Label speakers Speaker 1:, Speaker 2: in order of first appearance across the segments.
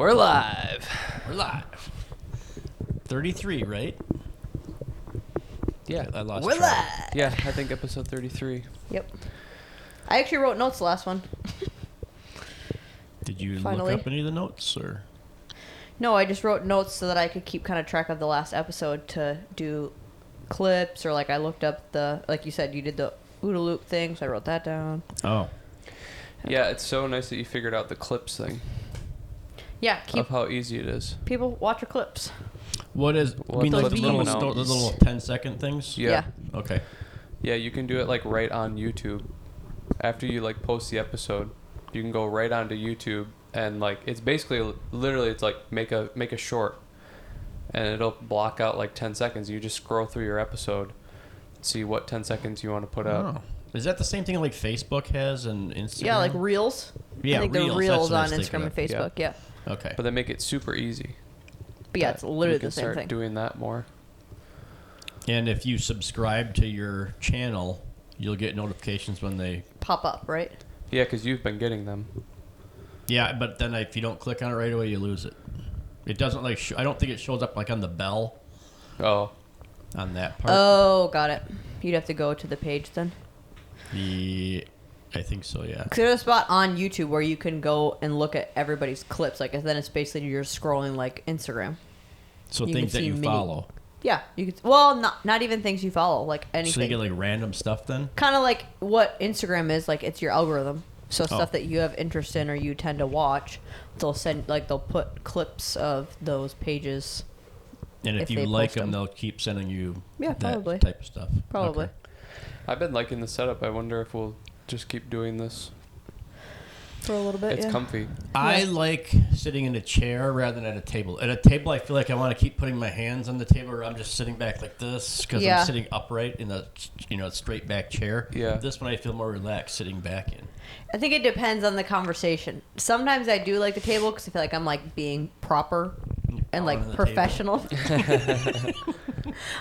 Speaker 1: We're live.
Speaker 2: We're live. 33, right?
Speaker 1: Yeah.
Speaker 2: I lost
Speaker 3: We're
Speaker 2: track.
Speaker 3: live.
Speaker 1: Yeah, I think episode 33.
Speaker 3: Yep. I actually wrote notes the last one.
Speaker 2: Did you
Speaker 3: Finally.
Speaker 2: look up any of the notes, or?
Speaker 3: No, I just wrote notes so that I could keep kind of track of the last episode to do clips, or like I looked up the, like you said, you did the OODA loop thing, so I wrote that down.
Speaker 2: Oh.
Speaker 1: Yeah, it's so nice that you figured out the clips thing.
Speaker 3: Yeah, keep
Speaker 1: Of how easy it is.
Speaker 3: people watch your clips.
Speaker 2: What is,
Speaker 1: Well,
Speaker 2: I mean, like
Speaker 3: those
Speaker 2: the little,
Speaker 1: memes.
Speaker 2: the little 10-second things?
Speaker 1: Yeah.
Speaker 2: Okay.
Speaker 1: Yeah, you can do it like right on YouTube. After you like post the episode, you can go right onto YouTube and like it's basically literally it's like make a short, and it'll block out like 10 seconds. You just scroll through your episode, see what 10 seconds you want to put out.
Speaker 2: Oh. Is that the same thing like Facebook has and Instagram?
Speaker 3: Yeah, like Reels.
Speaker 2: Yeah,
Speaker 3: I think
Speaker 2: Reels.
Speaker 3: the
Speaker 2: That's
Speaker 3: Reels
Speaker 2: what I
Speaker 3: on
Speaker 2: was thinking
Speaker 3: Instagram and
Speaker 2: of.
Speaker 3: Facebook, yeah.
Speaker 2: Okay.
Speaker 1: But they make it super easy.
Speaker 3: But yeah, it's literally
Speaker 1: you can
Speaker 3: the same
Speaker 1: start
Speaker 3: thing.
Speaker 1: doing that more.
Speaker 2: And if you subscribe to your channel, you'll get notifications when they...
Speaker 3: Pop up, right?
Speaker 1: Yeah, because you've been getting them.
Speaker 2: Yeah, but then if you don't click on it right away, you lose it. It doesn't like... I don't think it shows up like on the bell
Speaker 1: Oh.
Speaker 2: on that part.
Speaker 3: Oh, got it. You'd have to go to the page then.
Speaker 2: I think so, yeah.
Speaker 3: Because there's a spot on YouTube where you can go and look at everybody's clips. Like, and then it's basically you're scrolling like Instagram.
Speaker 2: So
Speaker 3: You
Speaker 2: things
Speaker 3: can
Speaker 2: that
Speaker 3: see
Speaker 2: you
Speaker 3: mini-
Speaker 2: follow.
Speaker 3: Yeah, you could. Well, not even things you follow, like anything.
Speaker 2: So you get like random stuff then?
Speaker 3: Kind of like what Instagram is. Like, it's your algorithm. So
Speaker 2: Oh.
Speaker 3: stuff that you have interest in or you tend to watch, they'll put clips of those pages.
Speaker 2: And if
Speaker 3: If
Speaker 2: you
Speaker 3: they
Speaker 2: like
Speaker 3: post
Speaker 2: them,
Speaker 3: them.
Speaker 2: they'll keep sending you
Speaker 3: Yeah,
Speaker 2: that
Speaker 3: probably.
Speaker 2: type of stuff.
Speaker 3: Probably.
Speaker 2: Okay.
Speaker 1: I've been liking the setup. I wonder if we'll just keep doing this.
Speaker 3: For a little bit,
Speaker 1: It's
Speaker 3: yeah.
Speaker 1: comfy.
Speaker 2: I like sitting in a chair rather than at a table. At a table, I feel like I want to keep putting my hands on the table, or I'm just sitting back like this because
Speaker 3: Yeah.
Speaker 2: I'm sitting upright in a straight back chair.
Speaker 1: Yeah.
Speaker 2: This one I feel more relaxed sitting back in.
Speaker 3: I think it depends on the conversation. Sometimes I do like the table because I feel like I'm like being proper and
Speaker 2: Bowing
Speaker 3: like
Speaker 2: on the
Speaker 3: professional.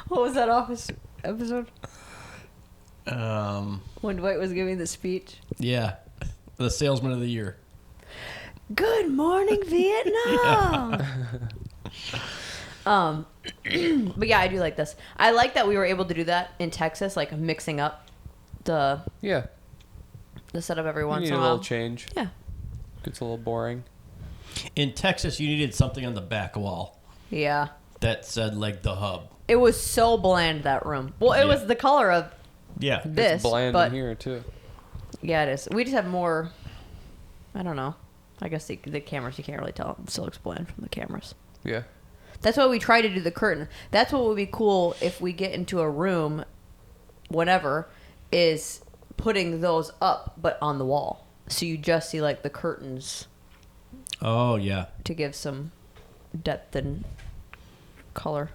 Speaker 3: What was that Office episode? When Dwight was giving the speech.
Speaker 2: Yeah, the salesman of the year.
Speaker 3: Good morning, Vietnam. But yeah, I do like this. I like that we were able to do that in Texas, like mixing up the
Speaker 1: Yeah.
Speaker 3: setup every
Speaker 1: You
Speaker 3: once
Speaker 1: need
Speaker 3: in
Speaker 1: a
Speaker 3: a
Speaker 1: little
Speaker 3: while.
Speaker 1: change.
Speaker 3: Yeah.
Speaker 1: Gets a little boring.
Speaker 2: In Texas, you needed something on the back wall
Speaker 3: Yeah.
Speaker 2: that said like the hub.
Speaker 3: It was so bland, that room. Well, it
Speaker 2: Yeah.
Speaker 3: was the color of
Speaker 2: Yeah.
Speaker 3: this,
Speaker 1: It's bland
Speaker 3: but
Speaker 1: in here too.
Speaker 3: yeah, it is. We just have more. I don't know. I guess the cameras, you can't really tell. It still looks bland from the cameras.
Speaker 1: Yeah.
Speaker 3: That's why we try to do the curtain. That's what would be cool if we get into a room, whenever, is putting those up, but on the wall. So you just see like the curtains
Speaker 2: Oh yeah.
Speaker 3: to give some depth and color.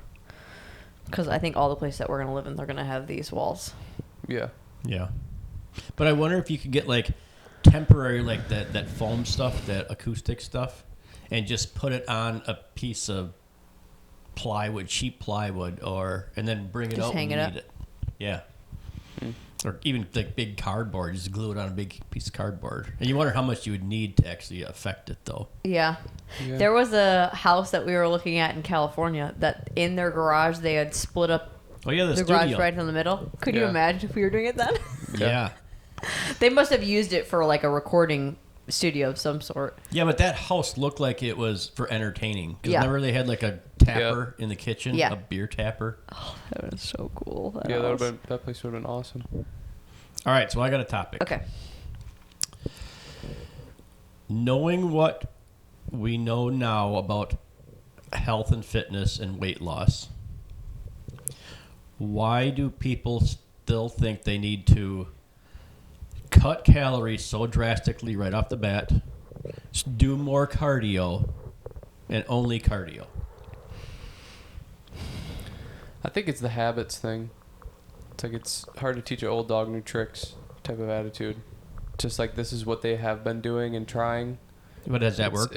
Speaker 3: Because I think all the places that we're going to live in, they're going to have these walls.
Speaker 1: Yeah.
Speaker 2: Yeah. But I wonder if you could get like temporary like that foam stuff, that acoustic stuff, and just put it on a piece of plywood, cheap plywood, and then bring it
Speaker 3: Just
Speaker 2: out
Speaker 3: hang
Speaker 2: when
Speaker 3: it
Speaker 2: you
Speaker 3: up.
Speaker 2: need it. Yeah. Or even like big cardboard, just glue it on a big piece of cardboard. And you wonder how much you would need to actually affect it though.
Speaker 3: Yeah.
Speaker 1: Yeah.
Speaker 3: There was a house that we were looking at in California that in their garage they had split up
Speaker 2: Oh yeah, the
Speaker 3: the
Speaker 2: studio.
Speaker 3: garage right in the middle. Could you
Speaker 1: Yeah.
Speaker 3: imagine if we were doing it then?
Speaker 2: Yeah.
Speaker 3: They must have used it for like a recording studio of some sort.
Speaker 2: Yeah, but that house looked like it was for entertaining. Because
Speaker 3: Yeah.
Speaker 2: remember they had like a tapper in the kitchen?
Speaker 3: Yeah.
Speaker 2: A beer tapper?
Speaker 3: That was so cool.
Speaker 1: Yeah, that place would have been awesome.
Speaker 2: All right, so I got a topic.
Speaker 3: Okay.
Speaker 2: Knowing what we know now about health and fitness and weight loss, why do people still think they need to cut calories so drastically right off the bat, do more cardio, and only cardio?
Speaker 1: I think it's the habits thing. It's like it's hard to teach an old dog new tricks type of attitude. Just like this is what they have been doing and trying.
Speaker 2: But does that work?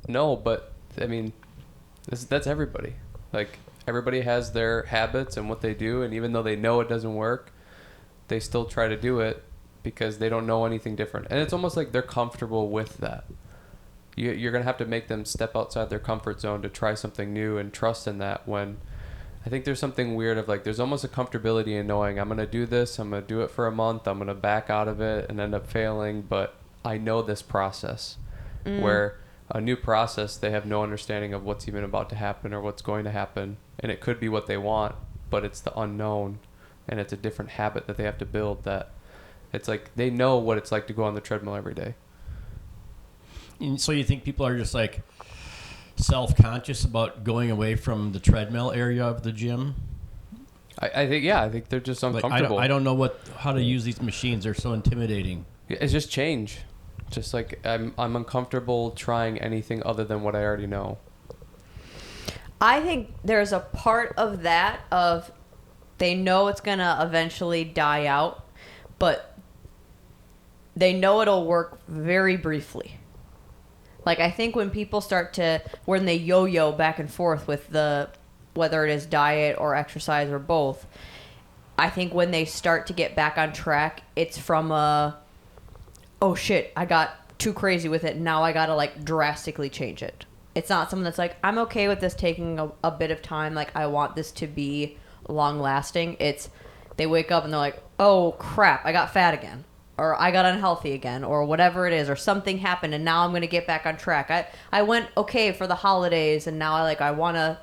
Speaker 1: No, but I mean, that's everybody. Like everybody has their habits and what they do, and even though they know it doesn't work, they still try to do it because they don't know anything different. And it's almost like they're comfortable with that. you're going to have to make them step outside their comfort zone to try something new and trust in that. When I think there's something weird of like, there's almost a comfortability in knowing I'm going to do this, I'm going to do it for a month, I'm going to back out of it and end up failing, but I know this process. Where a new process, they have no understanding of what's even about to happen or what's going to happen, and it could be what they want, but it's the unknown, and it's a different habit that they have to build. That it's like they know what it's like to go on the treadmill every day.
Speaker 2: And so you think people are just like self-conscious about going away from the treadmill area of the gym?
Speaker 1: I think they're just
Speaker 2: Like,
Speaker 1: uncomfortable.
Speaker 2: I don't know how to use these machines. They're so intimidating.
Speaker 1: It's just change. Just like I'm uncomfortable trying anything other than what I already know.
Speaker 3: I think there's a part of that of they know it's going to eventually die out, but they know it'll work very briefly. Like, I think when people when they yo-yo back and forth with whether it is diet or exercise or both, I think when they start to get back on track, it's from oh shit, I got too crazy with it. Now I got to like drastically change it. It's not something that's like, I'm okay with this taking a bit of time. Like, I want this to be long lasting. It's they wake up and they're like, oh crap, I got fat again, or I got unhealthy again, or whatever it is, or something happened and now I'm going to get back on track. I went okay for the holidays and now I want to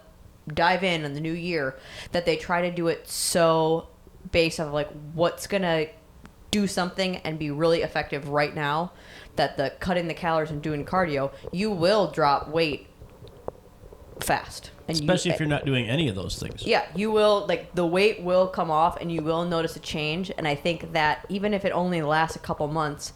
Speaker 3: dive in the new year. That they try to do it so based on like what's going to do something and be really effective right now, that the cutting the calories and doing cardio, you will drop weight fast. And
Speaker 2: Especially if you're not doing any of those things.
Speaker 3: Yeah, you will, like, the weight will come off and you will notice a change. And I think that even if it only lasts a couple months,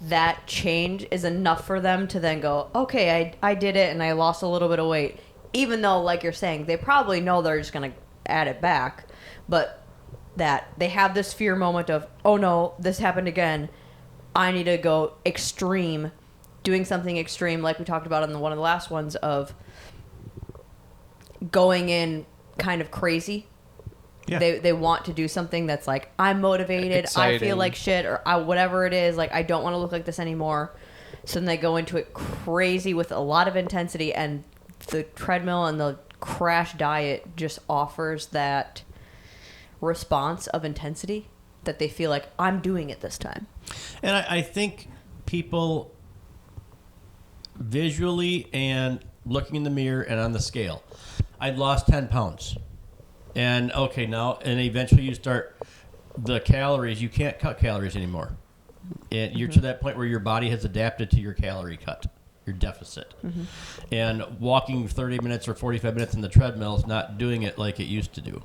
Speaker 3: that change is enough for them to then go, okay, I did it and I lost a little bit of weight. Even though, like you're saying, they probably know they're just going to add it back. But that they have this fear moment of, oh no, this happened again. I need to go extreme, doing something extreme, like we talked about on one of the last ones, of going in kind of crazy. Yeah. They want to do something that's like, I'm motivated, exciting. I feel like shit, or whatever it is, like I don't want to look like this anymore. So then they go into it crazy with a lot of intensity, and the treadmill and the crash diet just offers that response of intensity that they feel like, I'm doing it this time.
Speaker 2: And I think people visually and looking in the mirror and on the scale, I'd lost 10 pounds. And okay, now, and eventually you start the calories, you can't cut calories anymore. And you're to that point where your body has adapted to your calorie cut, your deficit. And walking 30 minutes or 45 minutes in the treadmill is not doing it like it used to do.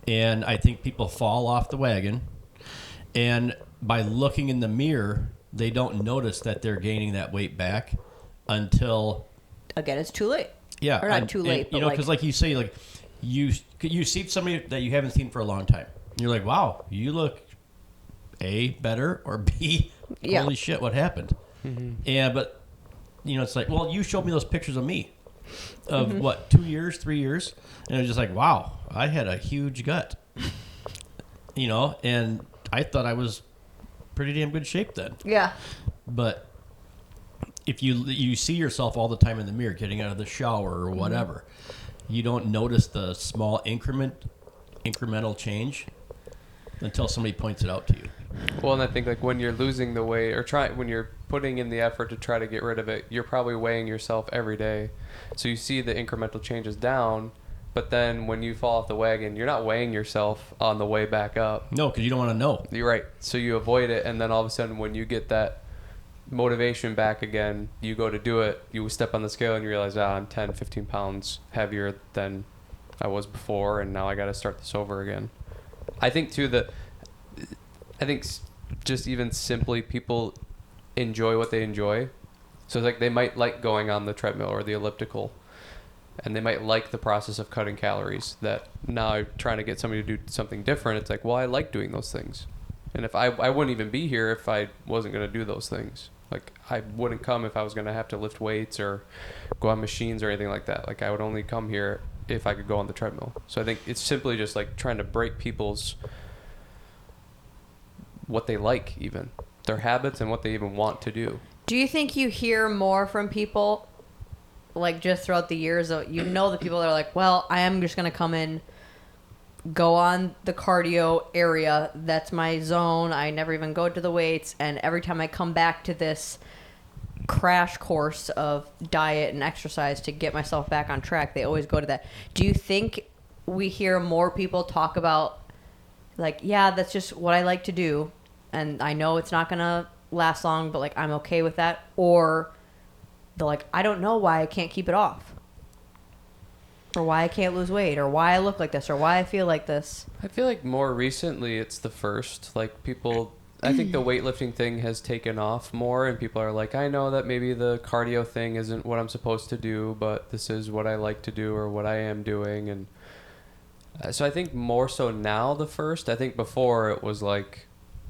Speaker 2: And I think people fall off the wagon, and by looking in the mirror, they don't notice that they're gaining that weight back until...
Speaker 3: Again, it's too late.
Speaker 2: Yeah.
Speaker 3: Or not too late,
Speaker 2: but because like you say, like you see somebody that you haven't seen for a long time. You're like, wow, you look A, better, or B, holy shit, what happened? Yeah, but, it's like, well, you showed me those pictures of me. Of what, 2 years, 3 years, and it was just like, wow, I had a huge gut, and I thought I was pretty damn good shape then.
Speaker 3: Yeah.
Speaker 2: But if you see yourself all the time in the mirror, getting out of the shower or whatever, you don't notice the small incremental change until somebody points it out to you.
Speaker 1: Well, and I think like when you're losing the weight or when you're putting in the effort to try to get rid of it, you're probably weighing yourself every day. So you see the incremental changes down, but then when you fall off the wagon, you're not weighing yourself on the way back up.
Speaker 2: No, because you don't want to know.
Speaker 1: You're right. So you avoid it, and then all of a sudden when you get that motivation back again, you go to do it, you step on the scale and you realize, I'm 10, 15 pounds heavier than I was before, and now I got to start this over again. I think too that just even simply people enjoy what they enjoy. So it's like they might like going on the treadmill or the elliptical, and they might like the process of cutting calories. That now trying to get somebody to do something different, it's like, well, I like doing those things. And if I wouldn't even be here if I wasn't going to do those things. Like I wouldn't come if I was going to have to lift weights or go on machines or anything like that. Like I would only come here if I could go on the treadmill. So I think it's simply just like trying to break people's what they like, even their habits and what they even want to do.
Speaker 3: Do you think you hear more from people, like just throughout the years? The people that are like, well, I am just going to come in, go on the cardio area. That's my zone. I never even go to the weights. And every time I come back to this crash course of diet and exercise to get myself back on track, they always go to that. Do you think we hear more people talk about, like, yeah, that's just what I like to do, and I know it's not going to last long, but, like, I'm okay with that? Or they're like, I don't know why I can't keep it off, or why I can't lose weight, or why I look like this, or why I feel like this?
Speaker 1: I feel like more recently it's the first. Like, people, I think the weightlifting thing has taken off more, and people are like, I know that maybe the cardio thing isn't what I'm supposed to do, but this is what I like to do, or what I am doing. And so I think more so now the first. I think before it was like,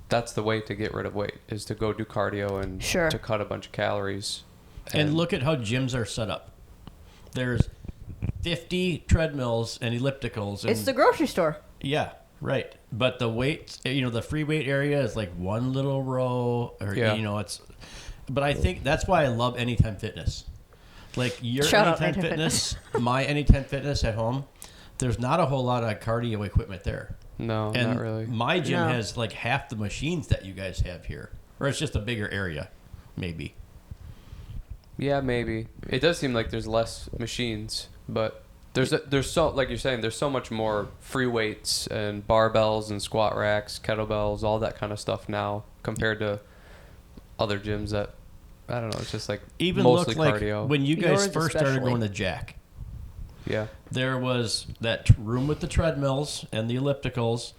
Speaker 1: that's the way to get rid of weight, is to go do cardio and
Speaker 3: Sure.
Speaker 1: to cut a bunch of calories.
Speaker 2: And look at how gyms are set up. There's 50 treadmills and ellipticals. And,
Speaker 3: It's the grocery store.
Speaker 2: yeah, right. But the weights, the free weight area is like one little row, or
Speaker 1: Yeah.
Speaker 2: it's. But I think that's why I love Anytime Fitness. Like your
Speaker 3: Shout out
Speaker 2: Anytime
Speaker 3: Anytime
Speaker 2: Fitness, my Anytime Fitness at home. There's not a whole lot of cardio equipment there.
Speaker 1: No,
Speaker 2: And
Speaker 1: not really.
Speaker 2: my gym
Speaker 3: No.
Speaker 2: has like half the machines that you guys have here, or it's just a bigger area, maybe.
Speaker 1: Yeah, maybe. It does seem like there's less machines, but there's so, like you're saying, there's so much more free weights and barbells and squat racks, kettlebells, all that kind of stuff now compared to other gyms that, I don't know, it's just like
Speaker 2: Even
Speaker 1: mostly
Speaker 2: look like
Speaker 1: cardio.
Speaker 2: when you guys
Speaker 3: Yours
Speaker 2: first started
Speaker 3: especially.
Speaker 2: going to Jack.
Speaker 1: Yeah.
Speaker 2: There was that room with the treadmills and the ellipticals,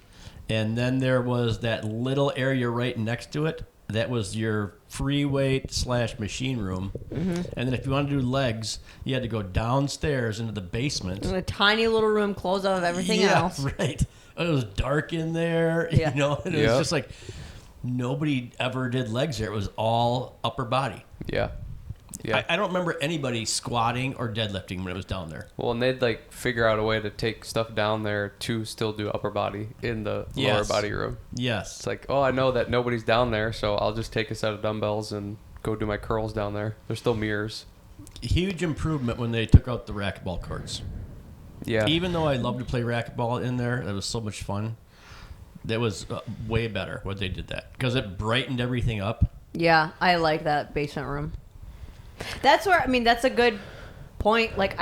Speaker 2: and then there was that little area right next to it. That was your free weight / machine room. Mm-hmm. And then if you wanted to do legs, you had to go downstairs into the basement.
Speaker 3: In a tiny little room closed out of everything
Speaker 2: yeah,
Speaker 3: else.
Speaker 2: Right. It was dark in there,
Speaker 3: Yeah.
Speaker 2: and it was just like nobody ever did legs there. It was all upper body.
Speaker 1: Yeah. Yeah.
Speaker 2: I don't remember anybody squatting or deadlifting when it was down there.
Speaker 1: Well, and they'd like figure out a way to take stuff down there to still do upper body in the lower
Speaker 2: Yes.
Speaker 1: body room.
Speaker 2: Yes.
Speaker 1: It's like, oh, I know that nobody's down there, so I'll just take a set of dumbbells and go do my curls down there. There's still mirrors.
Speaker 2: Huge improvement when they took out the racquetball courts.
Speaker 1: Yeah.
Speaker 2: Even though I love to play racquetball in there, it was so much fun. That was way better when they did that because it brightened everything up.
Speaker 3: Yeah, I like that basement room. That's where, that's a good point. Like,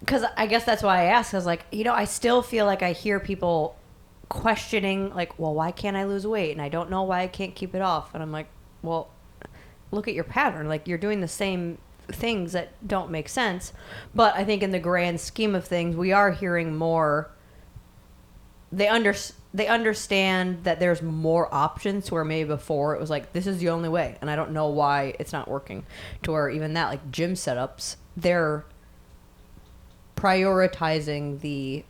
Speaker 3: because I guess that's why I asked. I was like, I still feel like I hear people questioning, like, well, why can't I lose weight? And I don't know why I can't keep it off. And I'm like, well, look at your pattern. Like, you're doing the same things that don't make sense. But I think in the grand scheme of things, we are hearing more. They understand that there's more options, where maybe before it was like, this is the only way, and I don't know why it's not working. To where even that, like gym setups, they're prioritizing the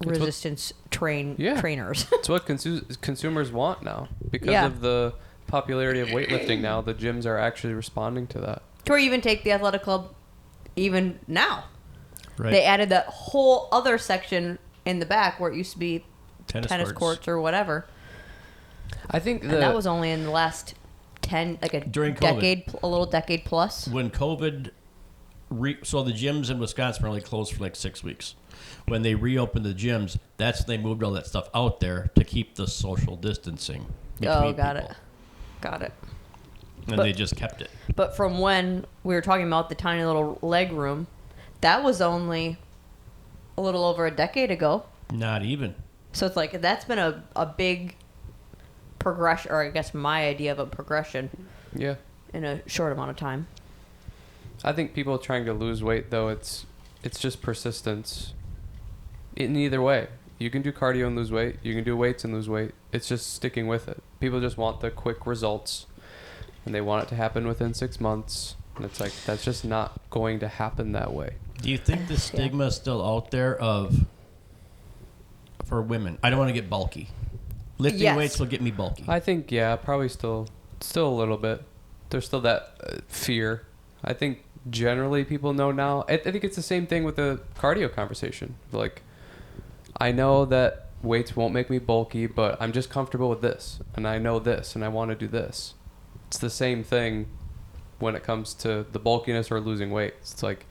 Speaker 3: resistance trainers.
Speaker 1: It's what consumers want now. Because
Speaker 3: Yeah.
Speaker 1: of the popularity of weightlifting now, the gyms are actually responding to that.
Speaker 3: To where you even take the athletic club, even now.
Speaker 2: Right.
Speaker 3: They added that whole other section in the back where it used to be tennis courts or whatever.
Speaker 1: I think
Speaker 3: And that was only in the last 10, like
Speaker 2: During COVID.
Speaker 3: a little decade plus.
Speaker 2: When COVID, so the gyms in Wisconsin were only closed for like 6 weeks. When they reopened the gyms, that's when they moved all that stuff out there to keep the social distancing between
Speaker 3: Oh, got
Speaker 2: people.
Speaker 3: it. Got it.
Speaker 2: And
Speaker 3: But-
Speaker 2: they just kept it.
Speaker 3: But from when we were talking about the tiny little leg room, that was only a little over a decade ago.
Speaker 2: Not even.
Speaker 3: So it's like, that's been a big progression, or I guess my idea of a progression
Speaker 1: Yeah.
Speaker 3: in a short amount of time.
Speaker 1: I think people trying to lose weight, though, it's just persistence. In either way, you can do cardio and lose weight. You can do weights and lose weight. It's just sticking with it. People just want the quick results, and they want it to happen within 6 months. And it's like, that's just not going to happen that way.
Speaker 2: Do you think the stigma is still out there for women? I don't want to get bulky. Lifting
Speaker 3: Yes.
Speaker 2: weights will get me bulky.
Speaker 1: I think, yeah, probably still a little bit. There's still that fear. I think generally people know now. I think it's the same thing with the cardio conversation. Like, I know that weights won't make me bulky, but I'm just comfortable with this, and I know this, and I want to do this. it's the same thing when it comes to the bulkiness or losing weight. It's like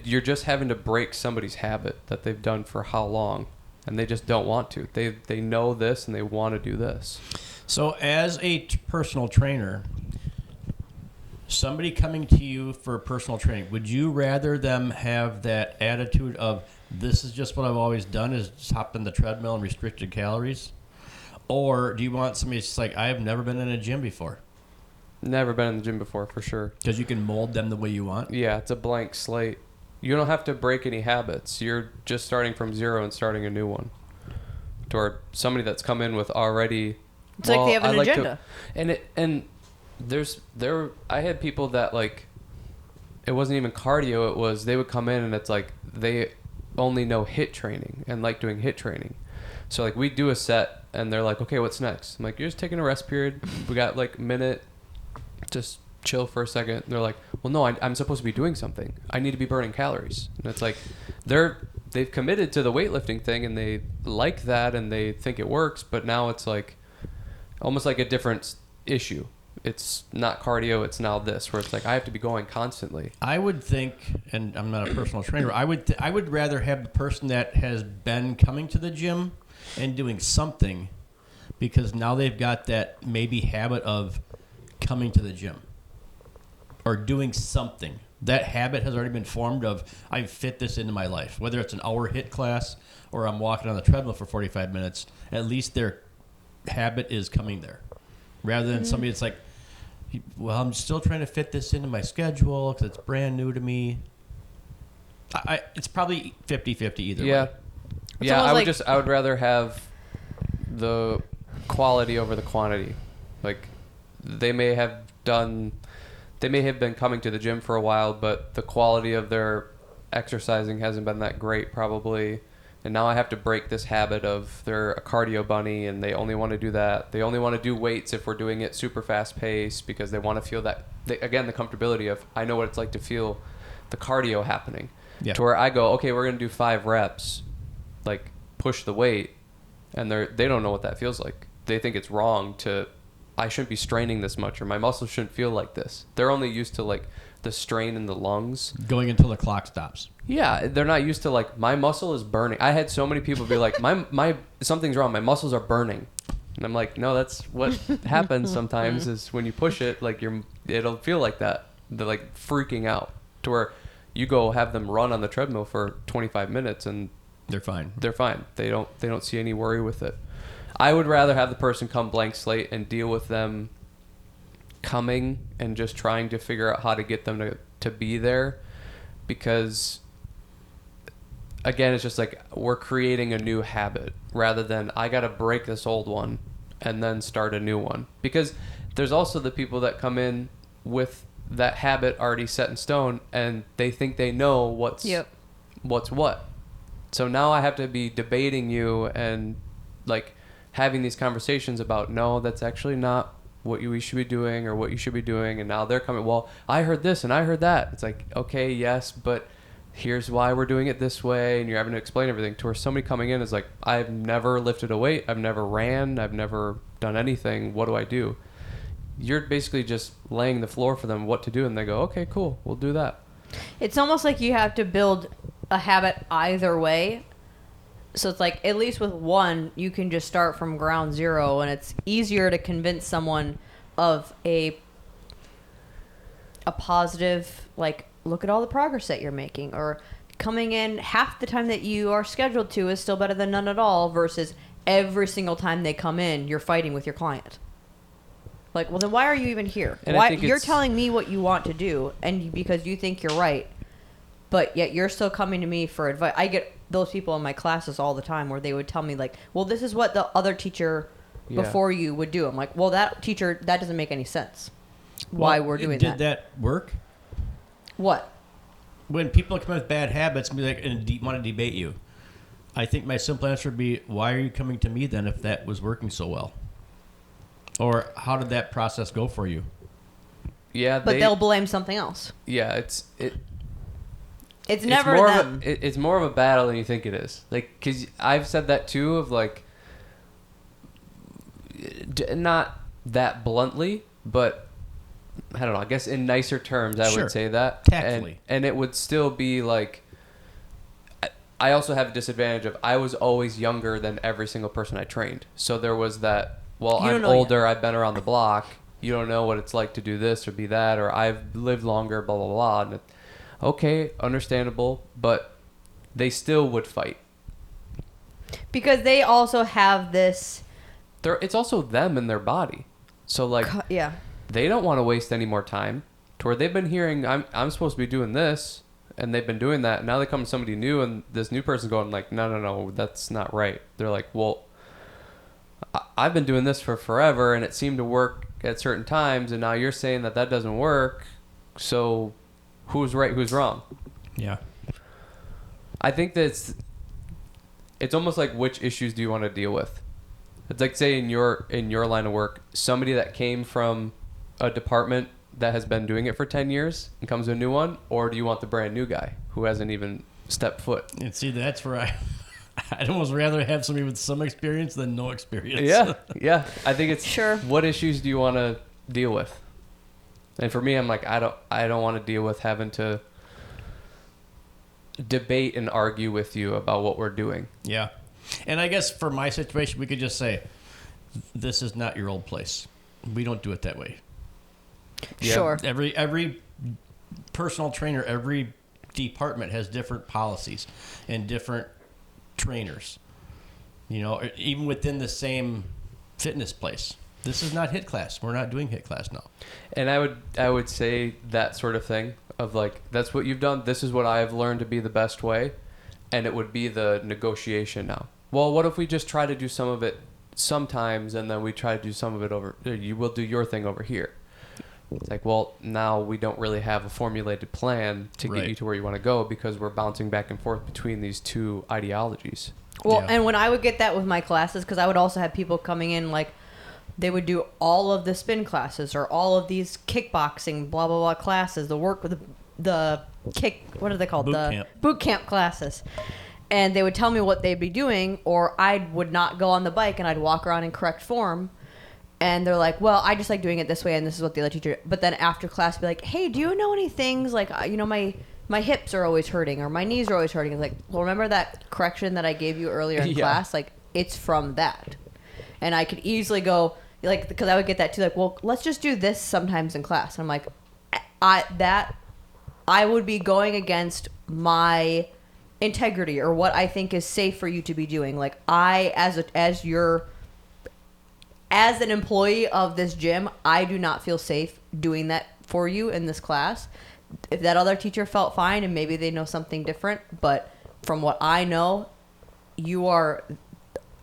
Speaker 1: you're just having to break somebody's habit that they've done for how long, and they just don't want to. They know this and they want to do this.
Speaker 2: So as a personal trainer, somebody coming to you for personal training, would you rather them have that attitude of, this is just what I've always done, is just hop in the treadmill and restricted calories? Or do you want somebody that's like, I have never been in a gym before?
Speaker 1: Never been in the gym before, for sure.
Speaker 2: Because you can mold them the way you want?
Speaker 1: Yeah, it's a blank slate. You don't have to break any habits. You're just starting from zero and starting a new one. Or somebody that's come in with already...
Speaker 3: It's like they have an agenda.
Speaker 1: I had people that, like, it wasn't even cardio. It was, they would come in and it's like they only know HIIT training and like doing HIIT training. So like we do a set and they're like, okay, what's next? I'm like, you're just taking a rest period. We got like a minute, just chill for a second. And they're like, well, no, I'm supposed to be doing something. I need to be burning calories. And it's like they've committed to the weightlifting thing and they like that and they think it works. But now it's like almost like a different issue. It's not cardio, it's now this, where it's like I have to be going constantly.
Speaker 2: I would think, and I'm not a personal trainer, I would rather have the person that has been coming to the gym and doing something, because now they've got that maybe habit of coming to the gym or doing something. That habit has already been formed of, I fit this into my life. Whether it's an hour HIIT class or I'm walking on the treadmill for 45 minutes, at least their habit is coming there. Rather than somebody that's like, well, I'm still trying to fit this into my schedule because it's brand new to me. It's probably 50-50 either way.
Speaker 1: Yeah, I would rather have the quality over the quantity. Like they may have been coming to the gym for a while, but the quality of their exercising hasn't been that great probably. And now I have to break this habit of they're a cardio bunny and they only want to do that. They only want to do weights if we're doing it super fast paced because they want to feel that, again, the comfortability of, I know what it's like to feel the cardio happening.
Speaker 2: Yeah.
Speaker 1: To where I go, okay, we're going to do 5 reps, like push the weight. And they don't know what that feels like. They think it's wrong I shouldn't be straining this much or my muscles shouldn't feel like this. They're only used to like the strain in the lungs.
Speaker 2: Going until the clock stops.
Speaker 1: Yeah, they're not used to like, my muscle is burning. I had so many people be like, my something's wrong. My muscles are burning. And I'm like, no, that's what happens sometimes is when you push it, like it'll feel like that. They're like freaking out to where you go have them run on the treadmill for 25 minutes and
Speaker 2: they're fine.
Speaker 1: They're fine. They don't see any worry with it. I would rather have the person come blank slate and deal with them coming and just trying to figure out how to get them to be there, because again, it's just like we're creating a new habit rather than I got to break this old one and then start a new one. Because there's also the people that come in with that habit already set in stone and they think they know what's what. So now I have to be debating you and like having these conversations about, no, that's actually not what we should be doing or what you should be doing. And now they're coming, well, I heard this and I heard that. It's like, okay, yes, but here's why we're doing it this way. And you're having to explain everything to where somebody coming in is like, I've never lifted a weight. I've never ran. I've never done anything. What do I do? You're basically just laying the floor for them what to do. And they go, okay, cool. We'll do that.
Speaker 3: It's almost like you have to build a habit either way. So it's like, at least with one, you can just start from ground zero, and it's easier to convince someone of a positive, like, look at all the progress that you're making, or coming in half the time that you are scheduled to is still better than none at all, versus every single time they come in, you're fighting with your client. Like, well, then why are you even here?
Speaker 1: And
Speaker 3: Why you're telling me what you want to do, and because you think you're right, but yet you're still coming to me for advice. I get those people in my classes all the time where they would tell me like, well, this is what the other teacher before you would do. I'm like, well, that teacher, that doesn't make any sense. Why we're doing that.
Speaker 2: Did that work?
Speaker 3: What?
Speaker 2: When people come with bad habits and be like, and want to debate you, I think my simple answer would be, why are you coming to me then if that was working so well? Or how did that process go for you?
Speaker 1: Yeah,
Speaker 3: but they'll blame something else.
Speaker 1: Yeah,
Speaker 3: it's never them.
Speaker 1: It's more of a battle than you think it is. Like, because I've said that too, of like, not that bluntly, but I don't know, I guess in nicer terms, I
Speaker 2: Sure.
Speaker 1: would say that.
Speaker 2: Tactfully.
Speaker 1: And it would still be like, I also have a disadvantage of I was always younger than every single person I trained. So there was that, well,
Speaker 3: You don't
Speaker 1: I'm
Speaker 3: know yet.
Speaker 1: older, I've been around the block, you don't know what it's like to do this or be that, or I've lived longer, blah, blah, blah. And okay, understandable, but they still would fight.
Speaker 3: Because they also have this.
Speaker 1: It's also them and their body. So, like,
Speaker 3: Yeah.
Speaker 1: they don't want to waste any more time to where they've been hearing, I'm supposed to be doing this, and they've been doing that. And now they come to somebody new, and this new person's going like, no, that's not right. They're like, well, I've been doing this for forever, and it seemed to work at certain times, and now you're saying that doesn't work. So who's right, who's wrong?
Speaker 2: Yeah.
Speaker 1: I think that it's almost like, which issues do you want to deal with? It's like, say in your line of work, somebody that came from a department that has been doing it for 10 years and comes to a new one, or do you want the brand new guy who hasn't even stepped foot?
Speaker 2: And see, that's where I'd almost rather have somebody with some experience than no experience.
Speaker 1: Yeah. I think it's
Speaker 3: Sure.
Speaker 1: What issues do you want to deal with? And for me, I'm like, I don't want to deal with having to debate and argue with you about what we're doing.
Speaker 2: Yeah. And I guess for my situation, we could just say, this is not your old place. We don't do it that way.
Speaker 1: Yeah.
Speaker 3: Sure.
Speaker 2: Every personal trainer, every department has different policies and different trainers. You know, even within the same fitness place. This is not HIIT class. We're not doing HIIT class now.
Speaker 1: And I would say that sort of thing of like, that's what you've done. This is what I've learned to be the best way. And it would be the negotiation now. Well, what if we just try to do some of it sometimes, and then we try to do some of it over, you will do your thing over here. It's like, well, now we don't really have a formulated plan to get you to where you want to go, because we're bouncing back and forth between these two ideologies.
Speaker 3: Well,
Speaker 2: Yeah.
Speaker 3: and when I would get that with my classes, because I would also have people coming in, like, they would do all of the spin classes or all of these kickboxing, blah, blah, blah classes, the work with the kick, what are they called? Boot camp classes. And they would tell me what they'd be doing, or I would not go on the bike and I'd walk around in correct form. And they're like, well, I just like doing it this way, and this is what the other teacher. But then after class, be like, hey, do you know any things like, you know, my hips are always hurting or my knees are always hurting. It's like, well, remember that correction that I gave you earlier in class? Like, it's from that. And I could easily go, like, because I would get that too, like, well, let's just do this sometimes in class. I'm like, I would be going against my integrity or what I think is safe for you to be doing. Like, I, as an employee of this gym, I do not feel safe doing that for you in this class. If that other teacher felt fine, and maybe they know something different, but from what I know, you are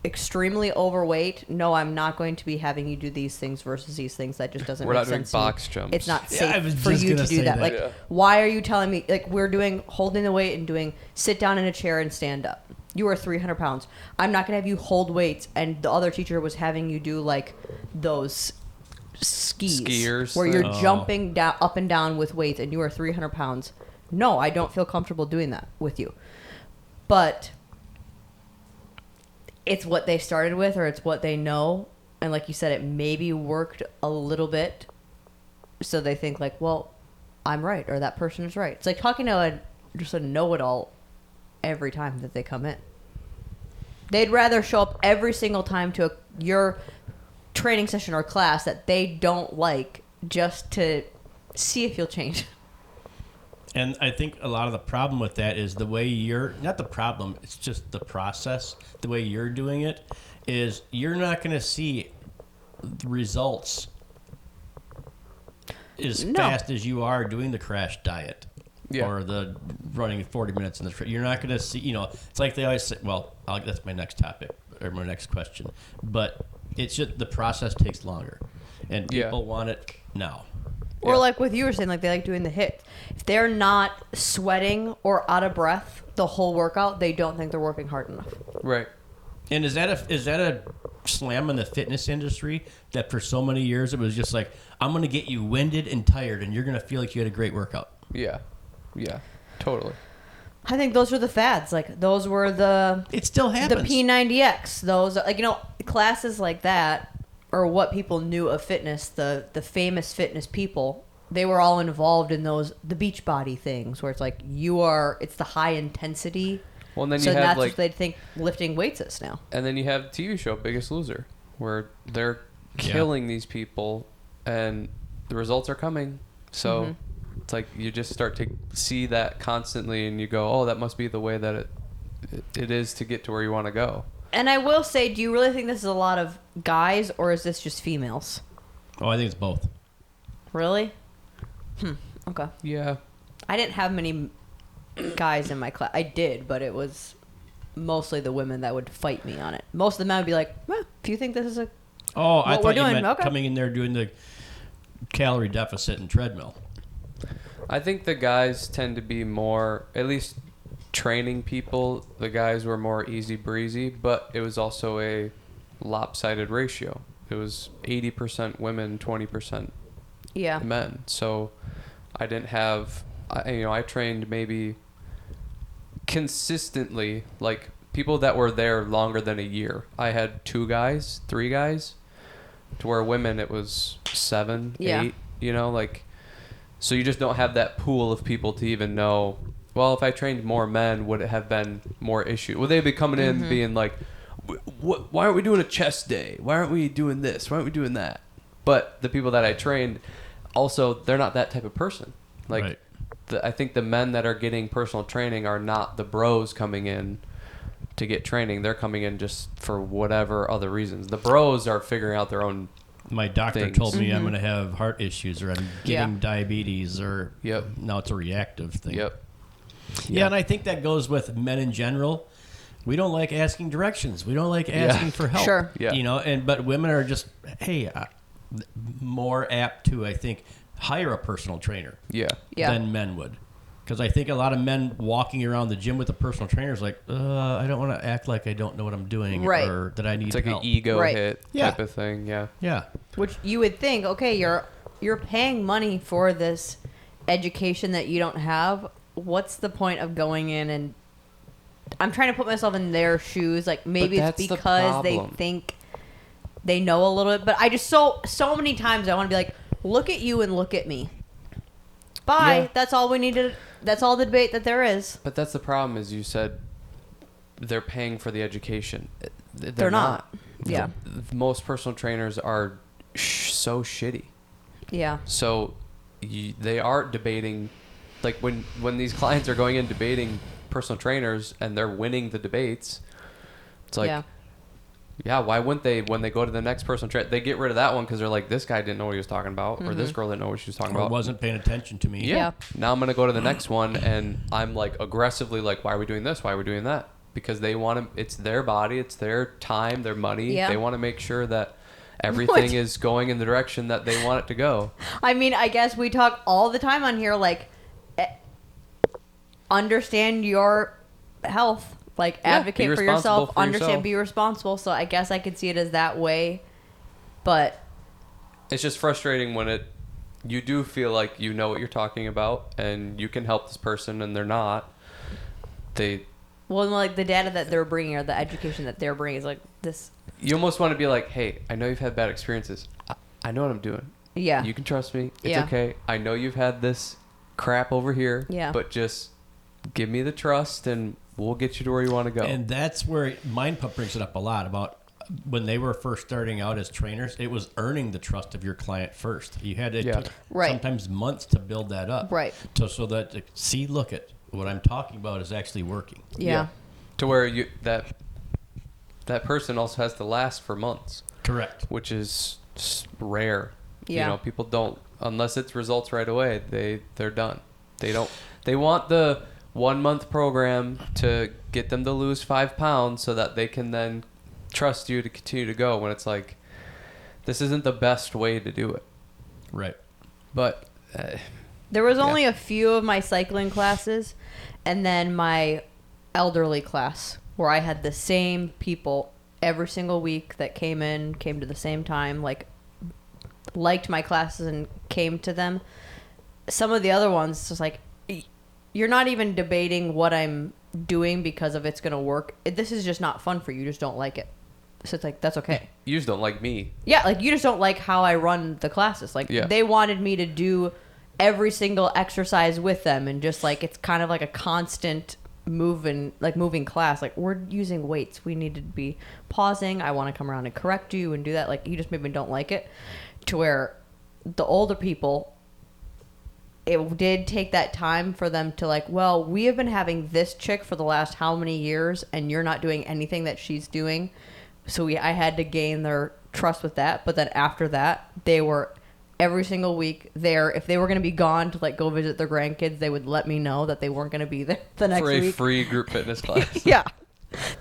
Speaker 3: extremely overweight. No, I'm not going to be having you do these things versus these things. That just doesn't
Speaker 1: We're
Speaker 3: make
Speaker 1: not doing
Speaker 3: sense to me.
Speaker 1: box jumps.
Speaker 3: It's not
Speaker 2: Yeah, I
Speaker 3: safe
Speaker 2: was
Speaker 3: for
Speaker 2: just
Speaker 3: you to
Speaker 2: gonna
Speaker 3: do
Speaker 2: say
Speaker 3: that.
Speaker 2: that.
Speaker 3: Like,
Speaker 1: Yeah.
Speaker 3: why are you telling me, like, we're doing holding the weight and doing sit down in a chair and stand up. You are 300 pounds. I'm not going to have you hold weights. And the other teacher was having you do, like, those
Speaker 1: Skiers
Speaker 3: where you're
Speaker 2: thing.
Speaker 3: jumping down, up and down with weights, and you are 300 pounds. No, I don't feel comfortable doing that with you. But it's what they started with, or it's what they know. And like you said, it maybe worked a little bit. So they think like, well, I'm right, or that person is right. It's like talking to just a know-it-all every time that they come in. They'd rather show up every single time to your training session or class that they don't like, just to see if you'll change.
Speaker 2: And I think a lot of the problem with that is the way not the problem, it's just the process. The way you're doing it is you're not going to see the results as fast as you are doing the crash diet.
Speaker 1: Yeah.
Speaker 2: Or the running 40 minutes in the you're not going to see, it's like they always say, well, that's my next topic or my next question. But it's just the process takes longer, and people want it now.
Speaker 3: Or like what you were saying, like they like doing the hit. If they're not sweating or out of breath the whole workout, they don't think they're working hard enough.
Speaker 1: Right.
Speaker 2: And is that a slam in the fitness industry that for so many years it was just like, I'm going to get you winded and tired, and you're going to feel like you had a great workout?
Speaker 1: Yeah. Yeah. Totally.
Speaker 3: I think those were the fads. Like those were
Speaker 2: It still happens.
Speaker 3: the P90X. Those, like, classes like that or what people knew of fitness, the famous fitness people, they were all involved in the beach body things where it's like it's the high intensity.
Speaker 1: Well, and then
Speaker 3: So
Speaker 1: you have
Speaker 3: that's
Speaker 1: like,
Speaker 3: what they'd think lifting weights is now.
Speaker 1: and then you have the TV show Biggest Loser, where they're killing these people, and the results are coming. So it's like you just start to see that constantly, and you go, "Oh, that must be the way that it is to get to where you want to go."
Speaker 3: And I will say, do you really think this is a lot of guys, or is this just females?
Speaker 2: Oh, I think it's both.
Speaker 3: Really? Okay.
Speaker 1: Yeah.
Speaker 3: I didn't have many guys in my class. I did, but it was mostly the women that would fight me on it. Most of the men would be like, if you think this is
Speaker 2: Oh, I
Speaker 3: what we're
Speaker 2: thought you
Speaker 3: doing,
Speaker 2: meant
Speaker 3: okay.
Speaker 2: coming in there doing the calorie deficit and treadmill.
Speaker 1: I think the guys tend to be more, at least training people, the guys were more easy breezy, but it was also a lopsided ratio. It was 80% women, 20%
Speaker 3: yeah.
Speaker 1: men. So I didn't have, I trained maybe consistently, like people that were there longer than a year. I had 3 guys, to where women it was 7, 8, like, so you just don't have that pool of people to even know, well, if I trained more men, would it have been more issue? Would they be coming in being like, why aren't we doing a chest day? Why aren't we doing this? Why aren't we doing that? But the people that I trained, also, they're not that type of person. Like,
Speaker 2: Right.
Speaker 1: I think the men that are getting personal training are not the bros coming in to get training. They're coming in just for whatever other reasons. The bros are figuring out their own.
Speaker 2: My doctor
Speaker 1: Things.
Speaker 2: told me I'm going to have heart issues or I'm getting diabetes or now it's a reactive thing.
Speaker 1: Yep.
Speaker 2: Yeah, and I think that goes with men in general. We don't like asking directions. We don't like asking for help.
Speaker 3: Sure.
Speaker 1: Yeah.
Speaker 2: But women are just, more apt to, I think, hire a personal trainer
Speaker 1: Yeah.
Speaker 2: than men would. Because I think a lot of men walking around the gym with a personal trainer is like, I don't want to act like I don't know what I'm doing or that I need
Speaker 1: It's like
Speaker 2: help.
Speaker 1: an ego
Speaker 3: Right.
Speaker 1: hit
Speaker 2: Yeah.
Speaker 1: type of thing. Yeah.
Speaker 2: Yeah.
Speaker 3: Which you would think, okay, you're paying money for this education that you don't have. What's the point of going in and I'm trying to put myself in their shoes. Like maybe
Speaker 1: But
Speaker 3: it's
Speaker 1: that's the
Speaker 3: because they
Speaker 1: problem.
Speaker 3: think they know a little bit. But I just so many times I want to be like, look at you and look at me. Bye.
Speaker 1: Yeah.
Speaker 3: That's all we needed. That's all the debate that there is.
Speaker 1: But that's the problem, is you said they're paying for the education.
Speaker 3: They're not. Yeah.
Speaker 1: Most personal trainers are so shitty.
Speaker 3: Yeah.
Speaker 1: So they are debating, like when these clients are going in debating personal trainers and they're winning the debates, it's like, why wouldn't they, when they go to the next personal trainer, they get rid of that one because they're like, this guy didn't know what he was talking about, or this girl didn't know what she was talking
Speaker 2: Or
Speaker 1: about.
Speaker 2: wasn't paying attention to me.
Speaker 3: Yeah.
Speaker 1: Now I'm going to go to the next one, and I'm like aggressively like, why are we doing this? Why are we doing that? Because they want to, it's their body, it's their time, their money.
Speaker 3: Yeah.
Speaker 1: They want to make sure that everything is going in the direction that they want it to go.
Speaker 3: I mean, I guess we talk all the time on here, like, understand your health. Like, advocate
Speaker 1: be
Speaker 3: for
Speaker 1: responsible
Speaker 3: yourself.
Speaker 1: for
Speaker 3: Understand,
Speaker 1: yourself.
Speaker 3: be responsible. So I guess I could see it as that way. But
Speaker 1: It's just frustrating when you do feel like you know what you're talking about and you can help this person and they're not.
Speaker 3: well, like the data that they're bringing or the education that they're bringing is like this.
Speaker 1: You almost want to be like, hey, I know you've had bad experiences. I know what I'm doing.
Speaker 3: Yeah.
Speaker 1: You can trust me. It's
Speaker 3: Yeah.
Speaker 1: okay. I know you've had this crap over here.
Speaker 3: Yeah.
Speaker 1: But just give me the trust and we'll get you to where you want to go.
Speaker 2: And that's where Mind Pump brings it up a lot about when they were first starting out as trainers. It was earning the trust of your client first. You had to took
Speaker 3: Right.
Speaker 2: sometimes months to build that up.
Speaker 3: Right.
Speaker 2: So that, look at what I'm talking about is actually working.
Speaker 3: Yeah.
Speaker 1: To where that person also has to last for months.
Speaker 2: Correct.
Speaker 1: Which is rare.
Speaker 3: Yeah.
Speaker 1: People don't, unless it's results right away, they're done. They want the 1 month program to get them to lose 5 pounds so that they can then trust you to continue to go, when it's like, this isn't the best way to do it.
Speaker 2: Right.
Speaker 1: But
Speaker 3: There was only a few of my cycling classes and then my elderly class where I had the same people every single week that came to the same time, liked my classes and came to them. Some of the other ones, just like, you're not even debating what I'm doing because of it's going to work. This is just not fun for you. You just don't like it. So it's like, that's okay.
Speaker 1: You just don't like me.
Speaker 3: Yeah, like you just don't like how I run the classes. Like they wanted me to do every single exercise with them, and just like it's kind of like a constant moving class. Like we're using weights, we need to be pausing. I want to come around and correct you and do that. Like you just maybe don't like it. To where the older people, it did take that time for them to like, well, we have been having this chick for the last how many years, and you're not doing anything that she's doing. So I had to gain their trust with that. But then after that, they were every single week there. If they were going to be gone to like go visit their grandkids, they would let me know that they weren't going to be there the next week. For a
Speaker 1: free group fitness class.
Speaker 3: Yeah.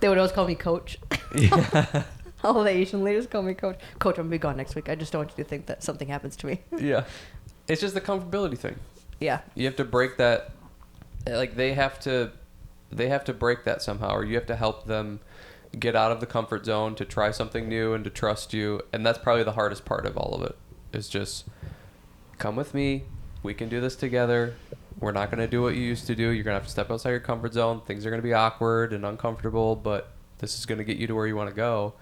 Speaker 3: They would always call me coach.
Speaker 1: Yeah.
Speaker 3: All the Asian ladies call me coach. Coach, I'm going to be gone next week. I just don't want you to think that something happens to me.
Speaker 1: Yeah. It's just the comfortability thing.
Speaker 3: Yeah.
Speaker 1: You have to break that. Like they have to break that somehow, or you have to help them get out of the comfort zone to try something new and to trust you. And that's probably the hardest part of all of it, is just come with me. We can do this together. We're not going to do what you used to do. You're going to have to step outside your comfort zone. Things are going to be awkward and uncomfortable, but this is going to get you to where you want to go.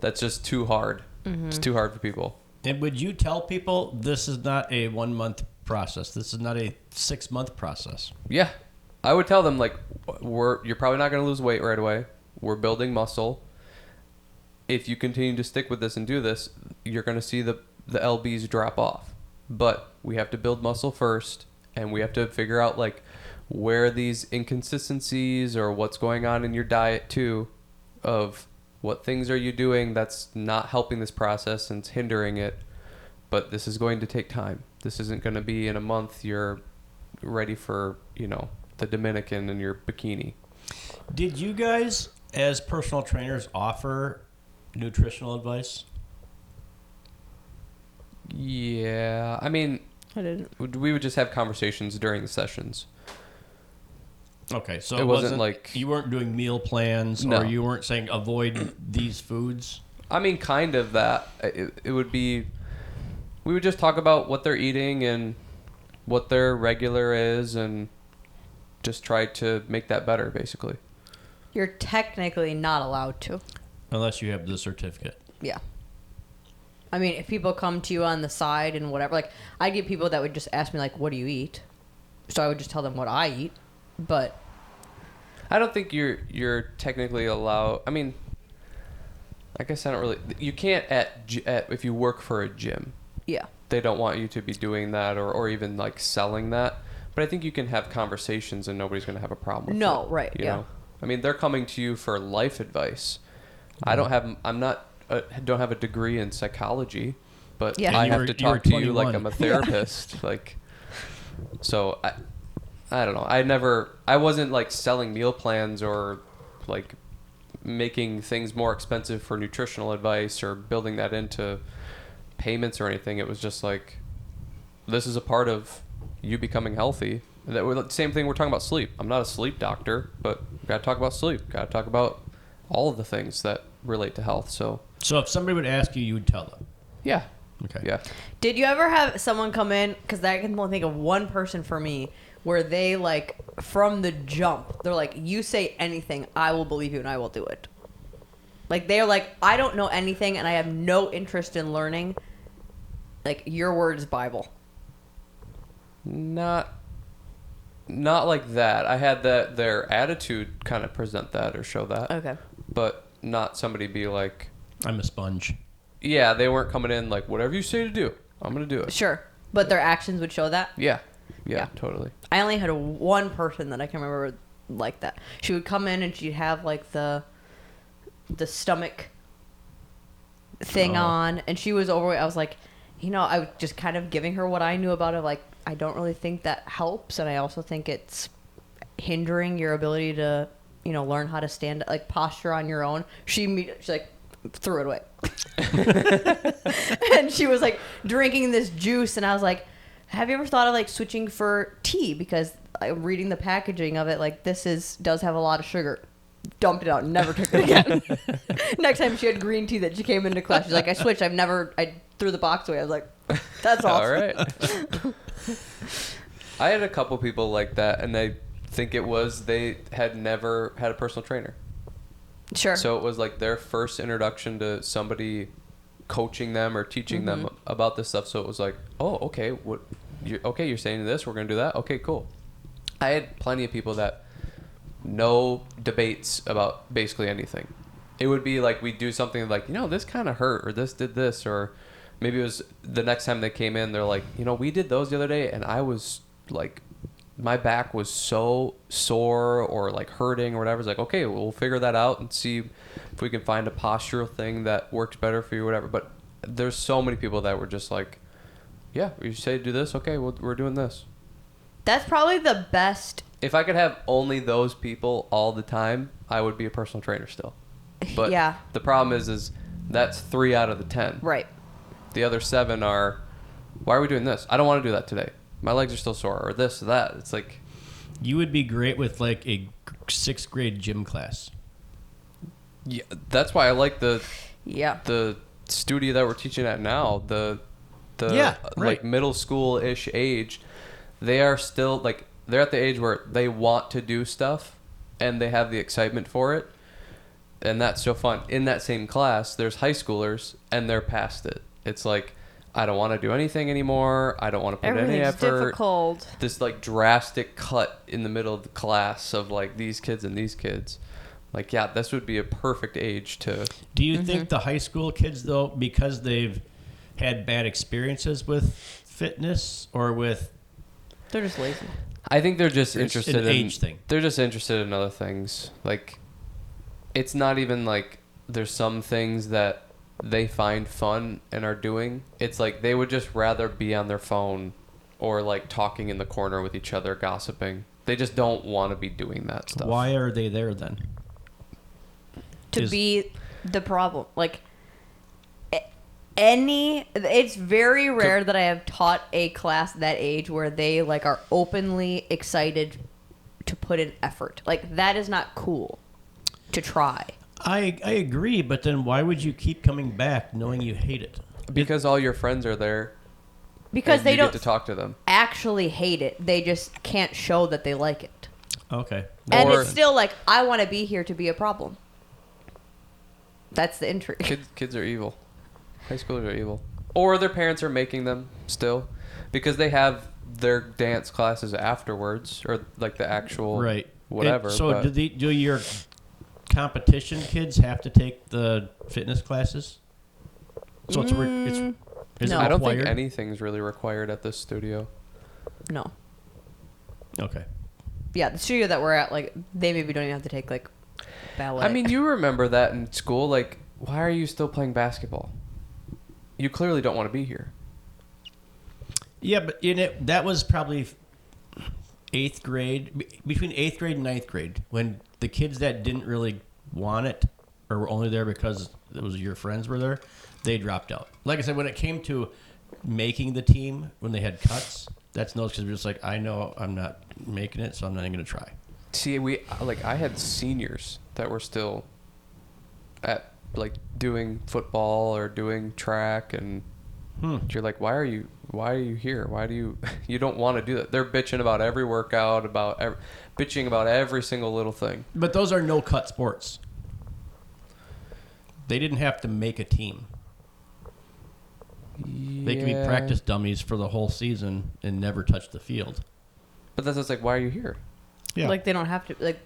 Speaker 1: That's just too hard. Mm-hmm. It's too hard for people.
Speaker 2: And would you tell people this is not a 1 month process? This is not a 6 month process?
Speaker 1: Yeah. I would tell them, like, you're probably not going to lose weight right away. We're building muscle. If you continue to stick with this and do this, you're going to see the LBs drop off. But we have to build muscle first, and we have to figure out, like, where these inconsistencies or what's going on in your diet, too, of what things are you doing that's not helping this process and it's hindering it. But this is going to take time. This isn't going to be in a month you're ready for, the Dominican in your bikini.
Speaker 2: Did you guys, as personal trainers, offer nutritional advice?
Speaker 1: Yeah. I mean,
Speaker 3: I didn't.
Speaker 1: We would just have conversations during the sessions.
Speaker 2: Okay, so
Speaker 1: it wasn't like...
Speaker 2: You weren't doing meal plans,
Speaker 1: no.
Speaker 2: Or you weren't saying avoid these foods?
Speaker 1: I mean, kind of that. It would be... We would just talk about what they're eating and what their regular is and just try to make that better, basically.
Speaker 3: You're technically not allowed to.
Speaker 2: Unless you have the certificate.
Speaker 3: Yeah. I mean, if people come to you on the side and whatever, like, I get people that would just ask me, like, what do you eat? So I would just tell them what I eat, but...
Speaker 1: I don't think you're technically allowed... I mean, I guess I don't really... You can't if you work for a gym.
Speaker 3: Yeah.
Speaker 1: They don't want you to be doing that or even, like, selling that. But I think you can have conversations and nobody's going to have a problem with it.
Speaker 3: No, right,
Speaker 1: you
Speaker 3: yeah.
Speaker 1: know? I mean, they're coming to you for life advice. I don't have a degree in psychology, but
Speaker 3: yeah.
Speaker 1: I have to talk to you like
Speaker 2: 21.
Speaker 1: I'm a therapist. Yeah. Like, so I don't know. I wasn't like selling meal plans or like making things more expensive for nutritional advice or building that into payments or anything. It was just like, this is a part of you becoming healthy. Same thing, we're talking about sleep. I'm not a sleep doctor, but we got to talk about sleep. Got to talk about all of the things that relate to health. So
Speaker 2: if somebody would ask you, you would tell them?
Speaker 1: Yeah.
Speaker 2: Okay.
Speaker 1: Yeah.
Speaker 3: Did you ever have someone come in, because I can only think of one person for me, where they, like, from the jump, they're like, you say anything, I will believe you and I will do it. Like, they're like, I don't know anything and I have no interest in learning. Like, your word is Bible.
Speaker 1: Not like that. I had their attitude kind of present that or show that.
Speaker 3: Okay.
Speaker 1: But not somebody be like,
Speaker 2: I'm a sponge.
Speaker 1: Yeah, they weren't coming in like, whatever you say to do, I'm going to do it.
Speaker 3: Sure. But their actions would show that?
Speaker 1: Yeah, totally.
Speaker 3: I only had one person that I can remember like that. She would come in and she'd have like the stomach thing on, and she was overweight. I was like, I was just kind of giving her what I knew about it. Like, I don't really think that helps, and I also think it's hindering your ability to, learn how to stand, like, posture on your own. She like threw it away. And she was like drinking this juice, and I was like, have you ever thought of like switching for tea? Because I'm reading the packaging of it, like, does have a lot of sugar. Dumped it out and never took it again. Next time she had green tea that she came into class, she's like, I switched. I threw the box away. I was like, that's awesome.
Speaker 1: All right. I had a couple people like that, and I think it was they had never had a personal trainer.
Speaker 3: Sure.
Speaker 1: So it was like their first introduction to somebody coaching them or teaching them about this stuff. So it was like, oh, okay, you're saying this, we're gonna do that. Okay, cool. I had plenty of people that no debates about basically anything. It would be like we'd do something like, this kind of hurt, or this did this, or maybe it was the next time they came in, they're like, we did those the other day, and I was like, my back was so sore or like hurting or whatever. It's like, okay, we'll figure that out and see if we can find a postural thing that works better for you or whatever. But there's so many people that were just like, yeah, you say do this, okay, we're doing this.
Speaker 3: That's probably the best.
Speaker 1: If I could have only those people all the time, I would be a personal trainer still. But
Speaker 3: Yeah.
Speaker 1: the problem is that's 3 out of the 10.
Speaker 3: Right.
Speaker 1: The other 7 are, why are we doing this? I don't want to do that today. My legs are still sore, or this or that. It's like,
Speaker 2: You would be great with like a 6th grade gym class.
Speaker 1: yeah, that's why I like the
Speaker 3: Yeah.
Speaker 1: studio that we're teaching at now. The
Speaker 2: Yeah,
Speaker 1: like
Speaker 2: right.
Speaker 1: middle school-ish age, they are still like, they're at the age where they want to do stuff and they have the excitement for it. And that's so fun. In that same class, there's high schoolers and they're past it. It's like, I don't want to do anything anymore. I don't want to put any
Speaker 3: Everything's
Speaker 1: effort.
Speaker 3: difficult.
Speaker 1: This like drastic cut in the middle of the class of like these kids and these kids. Like, yeah, this would be a perfect age to.
Speaker 2: Do you think the high school kids, though, because they've had bad experiences with fitness or with
Speaker 3: They're just lazy.
Speaker 1: I think they're just
Speaker 2: It's
Speaker 1: interested
Speaker 2: an
Speaker 1: in
Speaker 2: age thing.
Speaker 1: They're just interested in other things. Like, it's not even like there's some things that they find fun and are doing. It's like they would just rather be on their phone or like talking in the corner with each other, gossiping. They just don't want to be doing that stuff.
Speaker 2: Why are they there then?
Speaker 3: To be the problem. Like, it's very rare that I have taught a class that age where they like are openly excited to put in effort. Like, that is not cool to try.
Speaker 2: I agree, but then why would you keep coming back knowing you hate it?
Speaker 1: Because all your friends are there.
Speaker 3: Because
Speaker 1: and
Speaker 3: they
Speaker 1: you
Speaker 3: don't
Speaker 1: get to talk to them.
Speaker 3: actually hate it. They just can't show that they like it.
Speaker 2: Okay.
Speaker 3: And
Speaker 1: Or-
Speaker 3: it's still like, I want to be here to be a problem. That's the intrigue.
Speaker 1: Kids are evil. High schoolers are evil. Or their parents are making them still. Because they have their dance classes afterwards. Or like the actual
Speaker 2: Right.
Speaker 1: whatever.
Speaker 2: So
Speaker 1: but-
Speaker 2: do your competition kids have to take the fitness classes? So is
Speaker 3: No.
Speaker 2: it
Speaker 1: I don't think
Speaker 2: required?
Speaker 1: anything's really required at this studio.
Speaker 3: No.
Speaker 2: Okay.
Speaker 3: Yeah, the studio that we're at, like, they maybe don't even have to take, like, ballet.
Speaker 1: I mean, you remember that in school. Like, why are you still playing basketball? You clearly don't want to be here.
Speaker 2: Yeah, but that was probably 8th grade, between 8th grade and 9th grade, when the kids that didn't really want it or were only there because it was your friends were there, they dropped out. Like I said, when it came to making the team, when they had cuts, that's no, because we're just like, I know I'm not making it, so I'm not even going to try.
Speaker 1: See, I had seniors that were still at like doing football or doing track, and you're like, why are you here? Why do you don't want to do that? They're bitching about every workout, bitching about every single little thing.
Speaker 2: But those are no-cut sports. They didn't have to make a team. They could be practice dummies for the whole season and never touch the field.
Speaker 1: But that's just like, why are you here?
Speaker 2: Yeah.
Speaker 3: Like, they don't have to, like,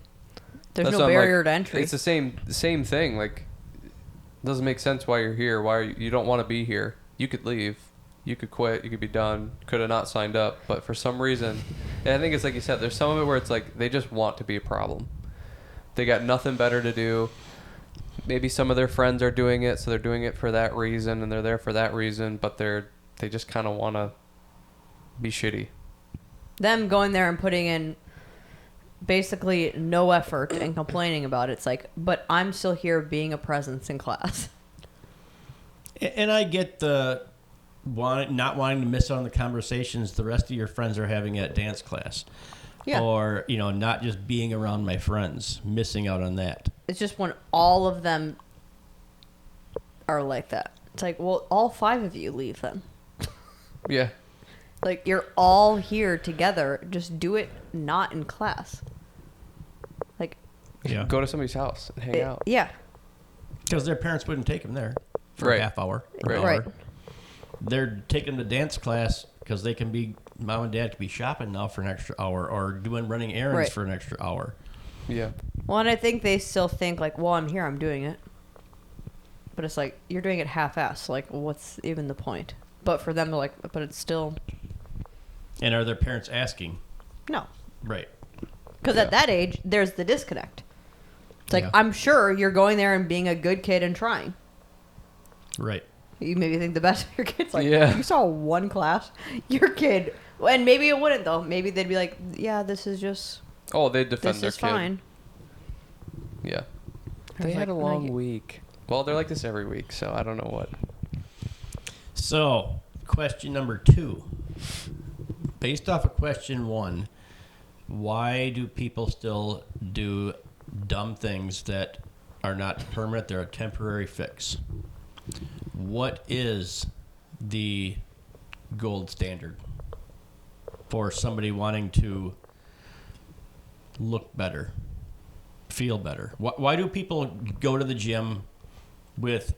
Speaker 3: there's
Speaker 1: That's
Speaker 3: no
Speaker 1: what I'm
Speaker 3: barrier
Speaker 1: like,
Speaker 3: to entry.
Speaker 1: It's the same thing. Like, it doesn't make sense why you're here. Why you don't want to be here? You could leave. You could quit. You could be done. Could have not signed up. But for some reason, and I think it's like you said, there's some of it where it's like they just want to be a problem. They got nothing better to do. Maybe some of their friends are doing it, so they're doing it for that reason, and they're there for that reason. But they just kind of want to be shitty.
Speaker 3: Them going there and putting in basically no effort and complaining about it. It's like, but I'm still here being a presence in class.
Speaker 2: And I get the not wanting to miss out on the conversations the rest of your friends are having at dance class.
Speaker 3: Yeah.
Speaker 2: Or, not just being around my friends, missing out on that.
Speaker 3: It's just when all of them are like that. It's like, well, all 5 of you leave then.
Speaker 1: Yeah.
Speaker 3: Like, you're all here together. Just do it not in class. Like,
Speaker 2: Yeah.
Speaker 1: Go to somebody's house and hang out.
Speaker 3: Yeah.
Speaker 2: Because their parents wouldn't take them there for
Speaker 1: Right.
Speaker 2: a half hour.
Speaker 1: Right.
Speaker 2: An hour.
Speaker 3: Right.
Speaker 2: They're taking them to dance class because they can be, mom and dad can be shopping now for an extra hour or running errands
Speaker 3: Right.
Speaker 2: for an extra hour.
Speaker 1: Yeah.
Speaker 3: Well, and I think they still think like, well, I'm here, I'm doing it. But it's like, you're doing it half-assed. Like, what's even the point? But for them, they're like, but it's still...
Speaker 2: And are their parents asking?
Speaker 3: No.
Speaker 2: Right.
Speaker 3: Because
Speaker 1: Yeah.
Speaker 3: at that age, there's the disconnect. It's like,
Speaker 2: Yeah.
Speaker 3: I'm sure you're going there and being a good kid and trying.
Speaker 2: Right.
Speaker 3: You maybe think the best of your kids. Like,
Speaker 1: Yeah.
Speaker 3: you saw one class, your kid... And maybe it wouldn't, though. Maybe they'd be like, yeah, this is just...
Speaker 1: Oh, they defend
Speaker 3: This
Speaker 1: their
Speaker 3: is
Speaker 1: kid.
Speaker 3: fine.
Speaker 1: Yeah.
Speaker 3: I
Speaker 1: They
Speaker 3: was
Speaker 1: had a
Speaker 3: like,
Speaker 1: long
Speaker 3: like-
Speaker 1: week. Well, they're like this every week, so I don't know what.
Speaker 2: So, question number 2. Based off of question 1, why do people still do dumb things that are not permanent? They're a temporary fix. What is the gold standard for somebody wanting to look better, feel better? Why do people go to the gym with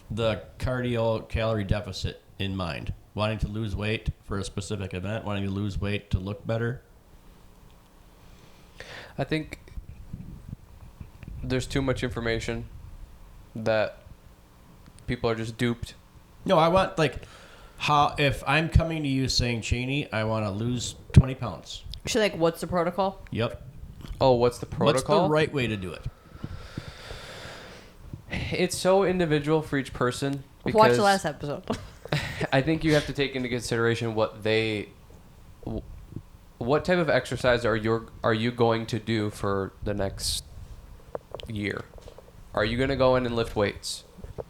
Speaker 2: the cardio calorie deficit in mind? Wanting to lose weight for a specific event, wanting to lose weight to look better?
Speaker 1: I think there's too much information that people are just duped.
Speaker 2: No, I want, like, how, if I'm coming to you saying, Cheney, I want to lose 20 pounds.
Speaker 3: She's like, what's the protocol?
Speaker 2: Yep.
Speaker 1: Oh, what's the protocol?
Speaker 2: What's the right way to do it?
Speaker 1: It's so individual for each person.
Speaker 3: Watch
Speaker 1: Because
Speaker 3: the last episode.
Speaker 1: I think you have to take into consideration what type of exercise are you going to do for the next year? Are you going to go in and lift weights?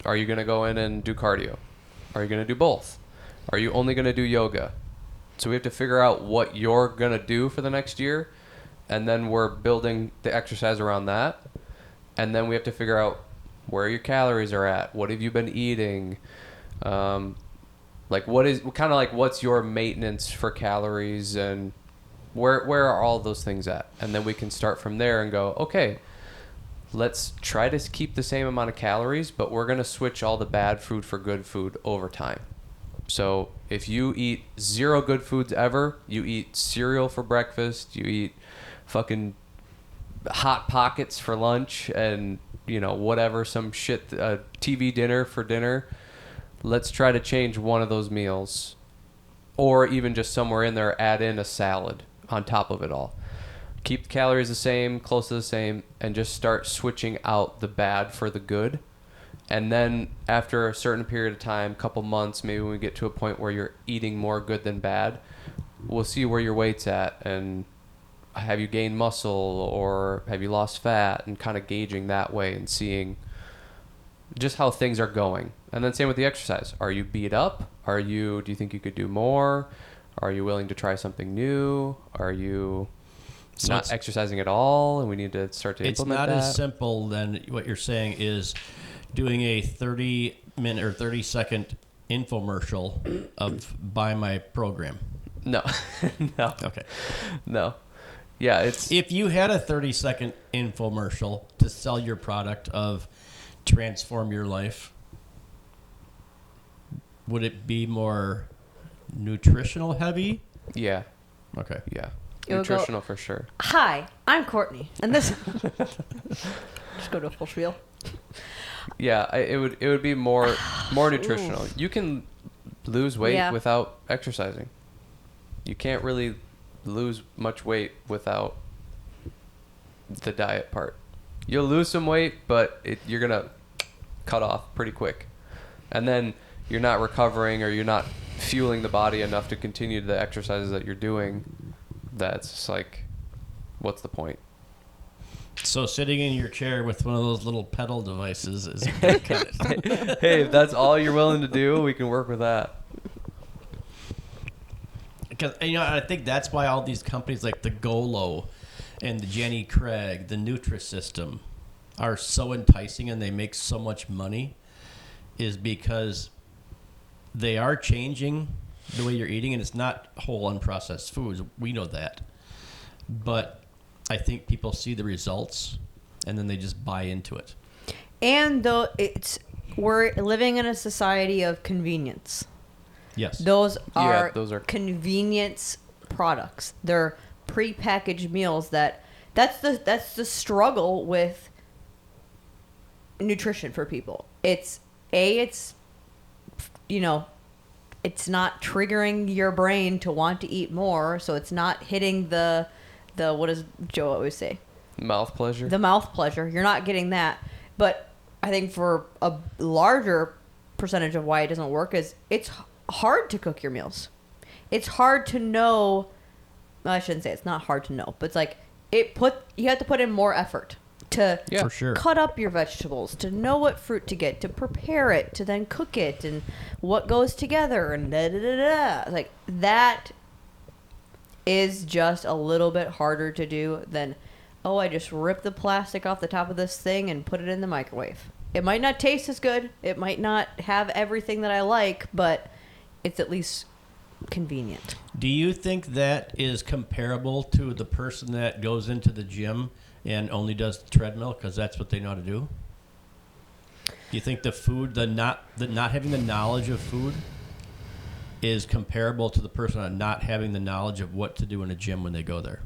Speaker 1: Are you going to go in and do cardio? Are you going to do both? Are you only going to do yoga? So we have to figure out what you're going to do for the next year, and then we're building the exercise around that. And then we have to figure out where your calories are at. What have you been eating? What's your maintenance for calories, and where are all those things at? And then we can start from there and go, okay, let's try to keep the same amount of calories, but we're going to switch all the bad food for good food over time. So if you eat 0 good foods ever, you eat cereal for breakfast, you eat fucking Hot Pockets for lunch, and whatever, some shit, TV dinner for dinner. Let's try to change one of those meals, or even just somewhere in there add in a salad on top of it all. Keep the calories the same, close to the same, and just start switching out the bad for the good. And then after a certain period of time, couple months, maybe when we get to a point where you're eating more good than bad, we'll see where your weight's at, and have you gained muscle or have you lost fat, and kind of gauging that way and seeing just how things are going. And then same with the exercise. Are you beat up? Do you think you could do more? Are you willing to try something new? Are you not exercising at all, and we need to start to implement that?
Speaker 2: It's not as simple then. What you're saying is doing a 30-minute or 30-second infomercial of buy my program.
Speaker 1: No. No.
Speaker 2: Okay.
Speaker 1: No. Yeah, it's...
Speaker 2: If you had a 30-second infomercial to sell your product of transform your life, would it be more nutritional heavy?
Speaker 1: Yeah.
Speaker 2: Okay.
Speaker 1: Yeah.
Speaker 3: It would go-
Speaker 1: Nutritional for sure.
Speaker 3: Hi, I'm Courtney, and this... Just go to a full spiel.
Speaker 1: Yeah, it would be more nutritional. You can lose weight without exercising. You can't really lose much weight without the diet part. You'll lose some weight, but you're gonna cut off pretty quick, and then you're not recovering, or you're not fueling the body enough to continue the exercises that you're doing. That's just like, what's the point?
Speaker 2: So sitting in your chair with one of those little pedal devices is gonna cut it.
Speaker 1: Hey, if that's all you're willing to do, we can work with that.
Speaker 2: Because I think that's why all these companies like the Golo and the Jenny Craig, the Nutrisystem, are so enticing and they make so much money, is because they are changing the way you're eating, and it's not whole unprocessed foods. We know that, but I think people see the results and then they just buy into it.
Speaker 3: And though we're living in a society of convenience.
Speaker 2: Yes.
Speaker 3: Those are
Speaker 1: those are
Speaker 3: convenience products. They're prepackaged meals that's the struggle with nutrition for people. It's it's not triggering your brain to want to eat more, so it's not hitting the what does Joe always say?
Speaker 1: Mouth pleasure.
Speaker 3: The mouth pleasure. You're not getting that. But I think for a larger percentage of why it doesn't work is it's hard to cook your meals. It's hard to know. Well, I shouldn't say it's not hard to know, but it's like you have to put in more effort to
Speaker 2: For sure.
Speaker 3: cut up your vegetables, to know what fruit to get, to prepare it, to then cook it, and what goes together, and da da da da. Like that is just a little bit harder to do than, oh, I just rip the plastic off the top of this thing and put it in the microwave. It might not taste as good. It might not have everything that I like, but it's at least convenient.
Speaker 2: Do you think that is comparable to the person that goes into the gym and only does the treadmill because that's what they know how to do? Do you think the food, the not having the knowledge of food, is comparable to the person on not having the knowledge of what to do in a gym when they go there?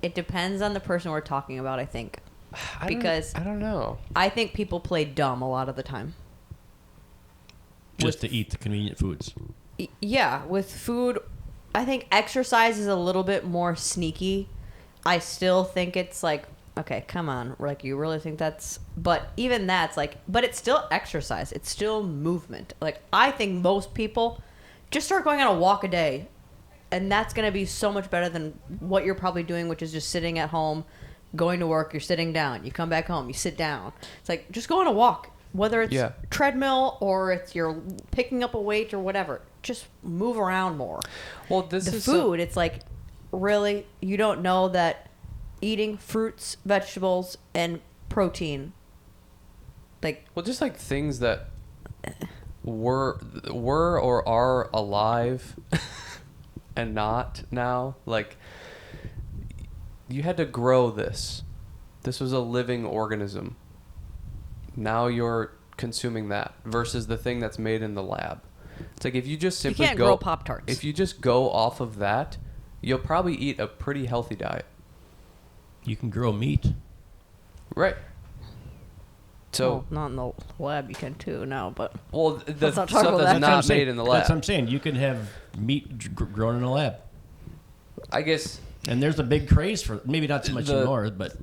Speaker 3: It depends on the person we're talking about, I think. Because
Speaker 1: I don't know.
Speaker 3: I think people play dumb a lot of the time.
Speaker 2: Just to eat the convenient foods.
Speaker 3: Yeah, with food, I think exercise is a little bit more sneaky. I still think it's like, okay, come on. Like, you really think that's... But even that's like... But it's still exercise. It's still movement. Like, I think most people just start going on a walk a day. And that's going to be so much better than what you're probably doing, which is just sitting at home, going to work, you're sitting down. You come back home, you sit down. It's like, just go on a walk. Whether it's treadmill or it's you're picking up a weight or whatever. Just move around more.
Speaker 1: Well, this
Speaker 3: the
Speaker 1: is
Speaker 3: food. It's like, really, you don't know that eating fruits, vegetables, and protein, like,
Speaker 1: well, just like things that were or are alive and not now. Like, you had to grow this. This was a living organism. Now you're consuming that versus the thing that's made in the lab. It's like if you just simply
Speaker 3: you can't grow Pop-Tarts.
Speaker 1: If you just go off of that, you'll probably eat a pretty healthy diet.
Speaker 2: You can grow meat.
Speaker 1: Right. So
Speaker 3: well, not in the lab. You can too now, but
Speaker 1: the
Speaker 3: let's not talk
Speaker 1: stuff
Speaker 3: about
Speaker 1: that's
Speaker 3: that.
Speaker 1: not made in the lab.
Speaker 2: That's what I'm saying. You can have meat grown in a lab.
Speaker 1: I guess.
Speaker 2: And there's a big craze for maybe not so much anymore, but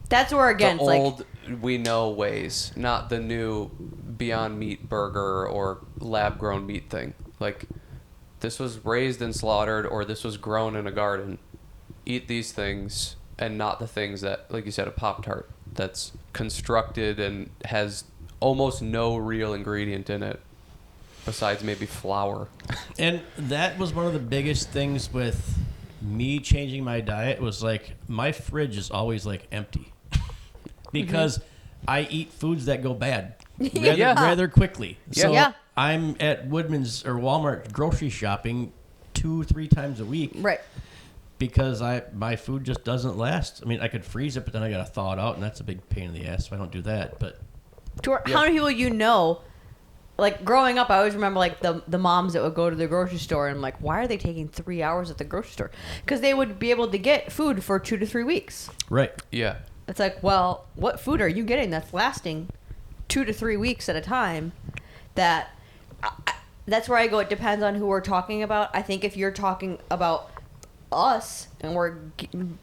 Speaker 3: that's where again
Speaker 1: the
Speaker 3: it's
Speaker 1: old we know ways, not the new Beyond Meat burger or lab grown meat thing. Like, this was raised and slaughtered, or this was grown in a garden. Eat these things, and not the things that, like you said, a Pop-Tart that's constructed and has almost no real ingredient in it besides maybe flour.
Speaker 2: And that was one of the biggest things with me changing my diet was like my fridge is always like empty because I eat foods that go bad rather quickly.
Speaker 1: Yeah.
Speaker 2: So
Speaker 3: Yeah.
Speaker 2: I'm at Woodman's or Walmart grocery shopping 2-3 times a week.
Speaker 3: right.
Speaker 2: Because my food just doesn't last. I mean, I could freeze it, but then I got to thaw it out, and that's a big pain in the ass, so I don't do that. But
Speaker 3: How many people you know? Like, growing up, I always remember, like, the moms that would go to the grocery store, and I'm like, why are they taking 3 hours at the grocery store? Because they would be able to get food for 2 to 3 weeks.
Speaker 2: right.
Speaker 1: Yeah.
Speaker 3: It's like, well, what food are you getting that's lasting 2 to 3 weeks at a time? That's where I go, it depends on who we're talking about. I think if you're talking about us, and we're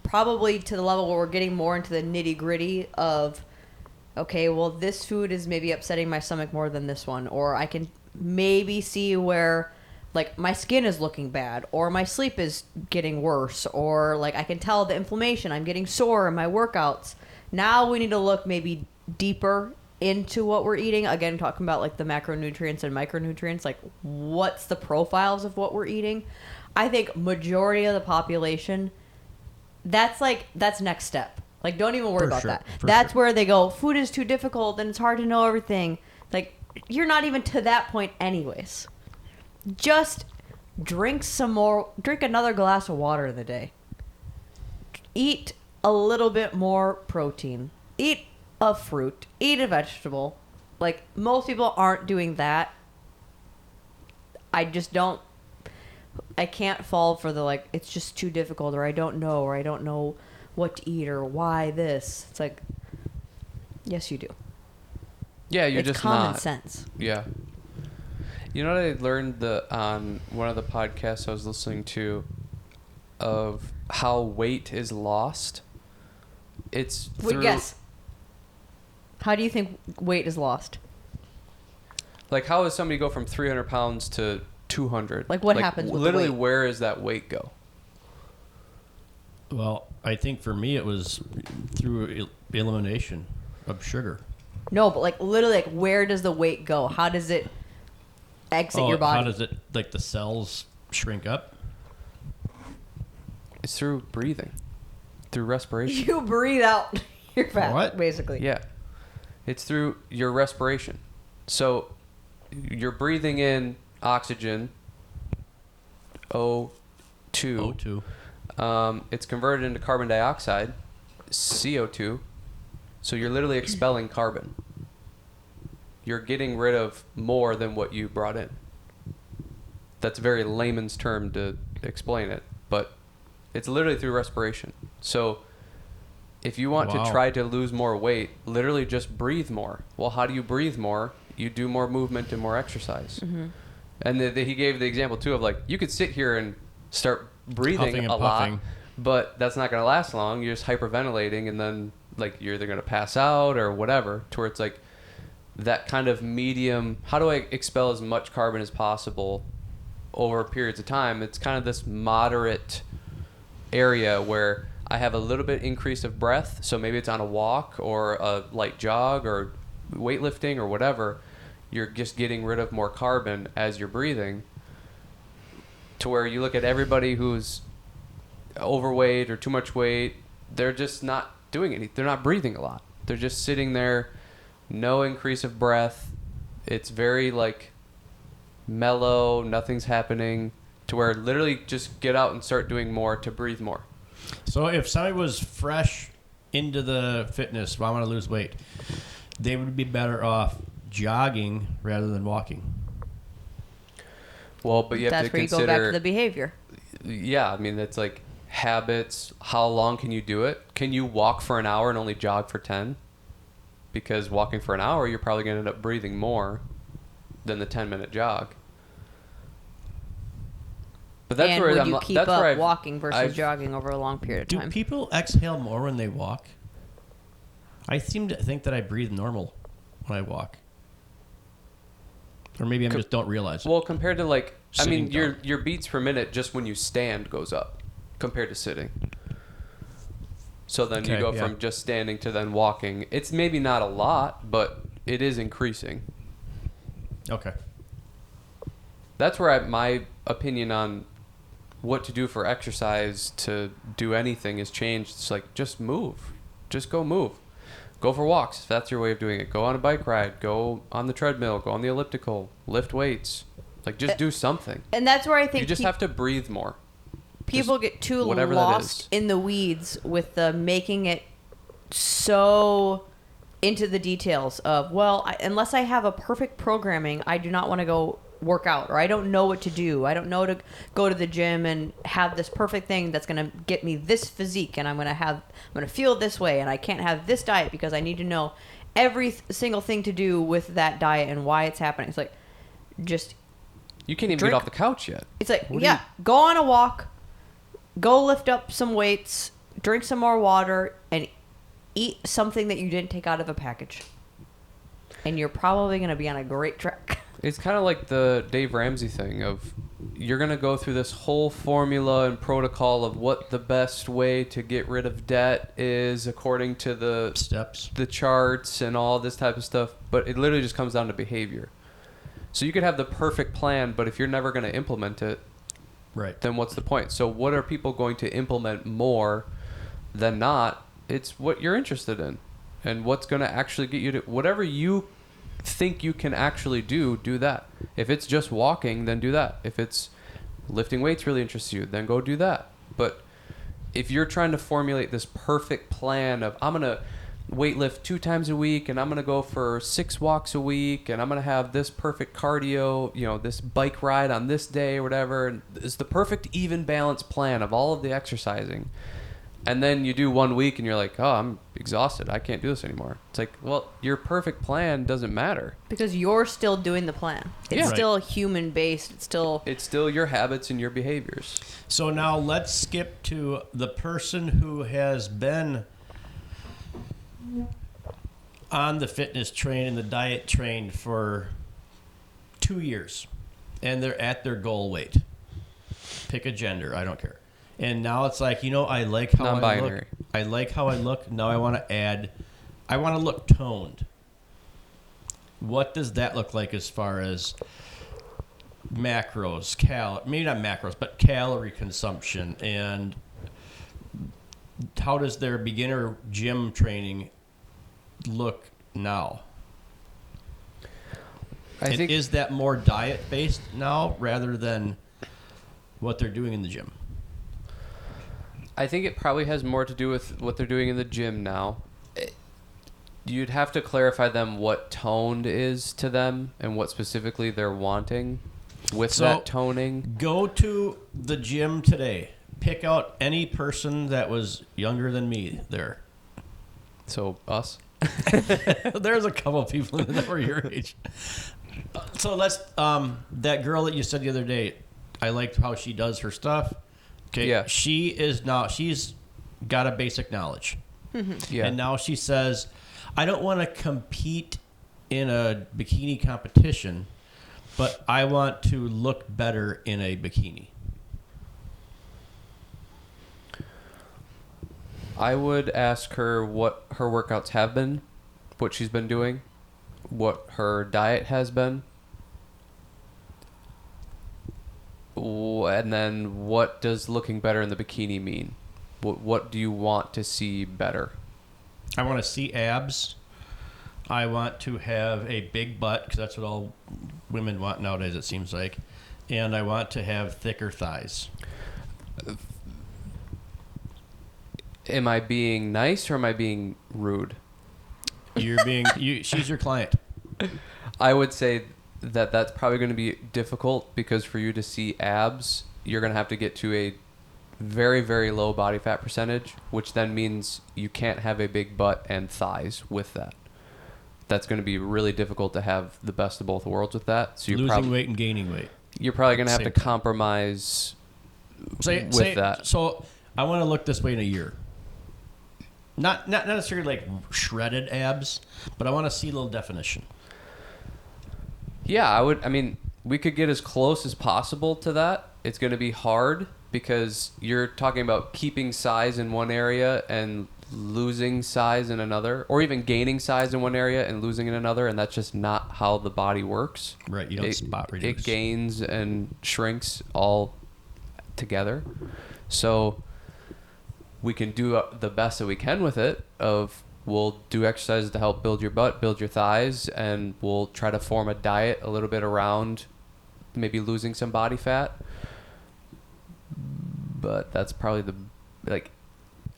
Speaker 3: probably to the level where we're getting more into the nitty-gritty of, okay, well, this food is maybe upsetting my stomach more than this one, or I can maybe see where, like, my skin is looking bad, or my sleep is getting worse, or, like, I can tell the inflammation, I'm getting sore in my workouts. Now we need to look maybe deeper into what we're eating. Again, talking about, like, the macronutrients and micronutrients, like, what's the profiles of what we're eating. I think majority of the population, that's next step. Like, don't even worry about that. That's where they go, food is too difficult and it's hard to know everything. Like, you're not even to that point anyways. Just drink another glass of water in the day. Eat a little bit more protein. Eat a fruit. Eat a vegetable. Like, most people aren't doing that. I can't fall for the, like, it's just too difficult, or I don't know what to eat, or why this. It's like, yes, you do.
Speaker 1: Yeah, you're
Speaker 3: it's
Speaker 1: just
Speaker 3: common
Speaker 1: not.
Speaker 3: sense.
Speaker 1: Yeah. You know what I learned on one of the podcasts I was listening to of how weight is lost? It's through...
Speaker 3: Yes. How do you think weight is lost?
Speaker 1: Like, how does somebody go from 300 pounds to 200?
Speaker 3: Like, what happens with
Speaker 1: literally,
Speaker 3: the weight?
Speaker 1: where does that weight go?
Speaker 2: Well, I think for me it was through elimination of sugar.
Speaker 3: No, but like literally, like where does the weight go? How does it exit your body?
Speaker 2: How does it, like the cells shrink up?
Speaker 1: It's through breathing, through respiration.
Speaker 3: You breathe out your fat,
Speaker 2: What?
Speaker 3: basically.
Speaker 1: Yeah. It's through your respiration. So you're breathing in oxygen, O2.
Speaker 2: O2.
Speaker 1: It's converted into carbon dioxide, CO2. So you're literally expelling carbon. You're getting rid of more than what you brought in. That's a very layman's term to explain it, but it's literally through respiration. So if you want to try to lose more weight, literally just breathe more. Well, how do you breathe more? You do more movement and more exercise.
Speaker 3: Mm-hmm.
Speaker 1: And he gave the example too of like, you could sit here and start breathing a lot, but that's not going to last long. You're just hyperventilating, and then like you're either going to pass out or whatever, to where it's like that kind of medium. How do I expel as much carbon as possible over periods of time? It's kind of this moderate area where I have a little bit increase of breath. So maybe it's on a walk or a light jog or weightlifting or whatever. You're just getting rid of more carbon as you're breathing, to where you look at everybody who's overweight or too much weight, they're just not doing anything. They're not breathing a lot. They're just sitting there, no increase of breath. It's very like mellow, nothing's happening, to where literally just get out and start doing more to breathe more.
Speaker 2: So if somebody was fresh into the fitness, well, I want to lose weight, they would be better off jogging rather than walking.
Speaker 1: Well, but you have to consider...
Speaker 3: That's where you go back to the behavior.
Speaker 1: Yeah, I mean, it's like habits. How long can you do it? Can you walk for an hour and only jog for 10? Because walking for an hour, you're probably going to end up breathing more than the 10-minute jog. But that's
Speaker 3: and
Speaker 1: where
Speaker 3: would
Speaker 1: I'm,
Speaker 3: you keep
Speaker 1: that's
Speaker 3: up
Speaker 1: where
Speaker 3: walking versus
Speaker 1: I've,
Speaker 3: jogging over a long period of time?
Speaker 2: Do people exhale more when they walk? I seem to think that I breathe normal when I walk. Or maybe I just don't realize it.
Speaker 1: Well, compared to like,
Speaker 2: Sitting
Speaker 1: I mean, your beats per minute just when you stand goes up compared to sitting. So then you go from just standing to then walking. It's maybe not a lot, but it is increasing.
Speaker 2: Okay.
Speaker 1: That's where my opinion on what to do for exercise to do anything has changed. It's like, just move. Just go move. Go for walks if that's your way of doing it. Go on a bike ride. Go on the treadmill. Go on the elliptical. Lift weights. Like, just do something.
Speaker 3: And that's where I think
Speaker 1: you just have to breathe more.
Speaker 3: People
Speaker 1: Just
Speaker 3: get too
Speaker 1: whatever
Speaker 3: lost in the weeds with the making it so into the details of, well, unless I have a perfect programming, I do not want to go work out, or I don't know what to do. I don't know to go to the gym and have this perfect thing that's going to get me this physique, and I'm going to feel this way, and I can't have this diet because I need to know every single thing to do with that diet and why it's happening. It's like, just
Speaker 1: you can't even get off the couch yet.
Speaker 3: It's like, go on a walk, go lift up some weights, drink some more water, and eat something that you didn't take out of a package. And you're probably going to be on a great track.
Speaker 1: It's kind of like the Dave Ramsey thing of, you're going to go through this whole formula and protocol of what the best way to get rid of debt is according to the
Speaker 2: steps,
Speaker 1: the charts and all this type of stuff. But it literally just comes down to behavior. So you could have the perfect plan, but if you're never going to implement it,
Speaker 2: right,
Speaker 1: then what's the point? So what are people going to implement more than not? It's what you're interested in and what's going to actually get you to whatever you think you can actually do that. If it's just walking, then do that. If it's lifting weights really interests you, then go do that. But if you're trying to formulate this perfect plan of, I'm going to weight lift 2 times a week, and I'm going to go for 6 walks a week, and I'm going to have this perfect cardio, this bike ride on this day or whatever, and it's the perfect even balance plan of all of the exercising. And then you do 1 week and you're like, oh, I'm exhausted. I can't do this anymore. It's like, well, your perfect plan doesn't matter.
Speaker 3: Because you're still doing the plan. It's still human based. It's still
Speaker 1: your habits and your behaviors.
Speaker 2: So now let's skip to the person who has been on the fitness train and the diet train for 2 years. And they're at their goal weight. Pick a gender. I don't care. And now it's like, I like how
Speaker 1: non-binary.
Speaker 2: I look. I like how I look. Now I want to look toned. What does that look like as far as macros, maybe not macros, but calorie consumption, and how does their beginner gym training look now?
Speaker 1: I think
Speaker 2: is that more diet based now rather than what they're doing in the gym?
Speaker 1: I think it probably has more to do with what they're doing in the gym now. You'd have to clarify them what toned is to them and what specifically they're wanting with that toning.
Speaker 2: Go to the gym today. Pick out any person that was younger than me there.
Speaker 1: So us?
Speaker 2: There's a couple of people that were your age. So let's that girl that you said the other day, I liked how she does her stuff. Okay.
Speaker 1: Yeah.
Speaker 2: She's got a basic knowledge.
Speaker 3: Mm-hmm.
Speaker 1: Yeah.
Speaker 2: And now she says, I don't want to compete in a bikini competition, but I want to look better in a bikini.
Speaker 1: I would ask her what her workouts have been, what she's been doing, what her diet has been, and then what does looking better in the bikini mean? What do you want to see better?
Speaker 2: I want to see abs. I want to have a big butt, because that's what all women want nowadays, it seems like. And I want to have thicker thighs.
Speaker 1: Am I being nice or am I being rude?
Speaker 2: She's your client.
Speaker 1: I would say that that's probably going to be difficult, because for you to see abs, you're going to have to get to a very, very low body fat percentage, which then means you can't have a big butt and thighs with that. That's going to be really difficult to have the best of both worlds with that. So you're
Speaker 2: losing weight and gaining weight.
Speaker 1: You're probably going to have to
Speaker 2: Same.
Speaker 1: compromise with that.
Speaker 2: So I want to look this way in a year. Not necessarily like shredded abs, but I want to see a little definition.
Speaker 1: Yeah, we could get as close as possible to that. It's going to be hard because you're talking about keeping size in one area and losing size in another, or even gaining size in one area and losing in another, and that's just not how the body works.
Speaker 2: Right, you don't spot reduce.
Speaker 1: It gains and shrinks all together. So we can do the best that we can with it. We'll do exercises to help build your butt, build your thighs, and we'll try to form a diet a little bit around maybe losing some body fat. But that's probably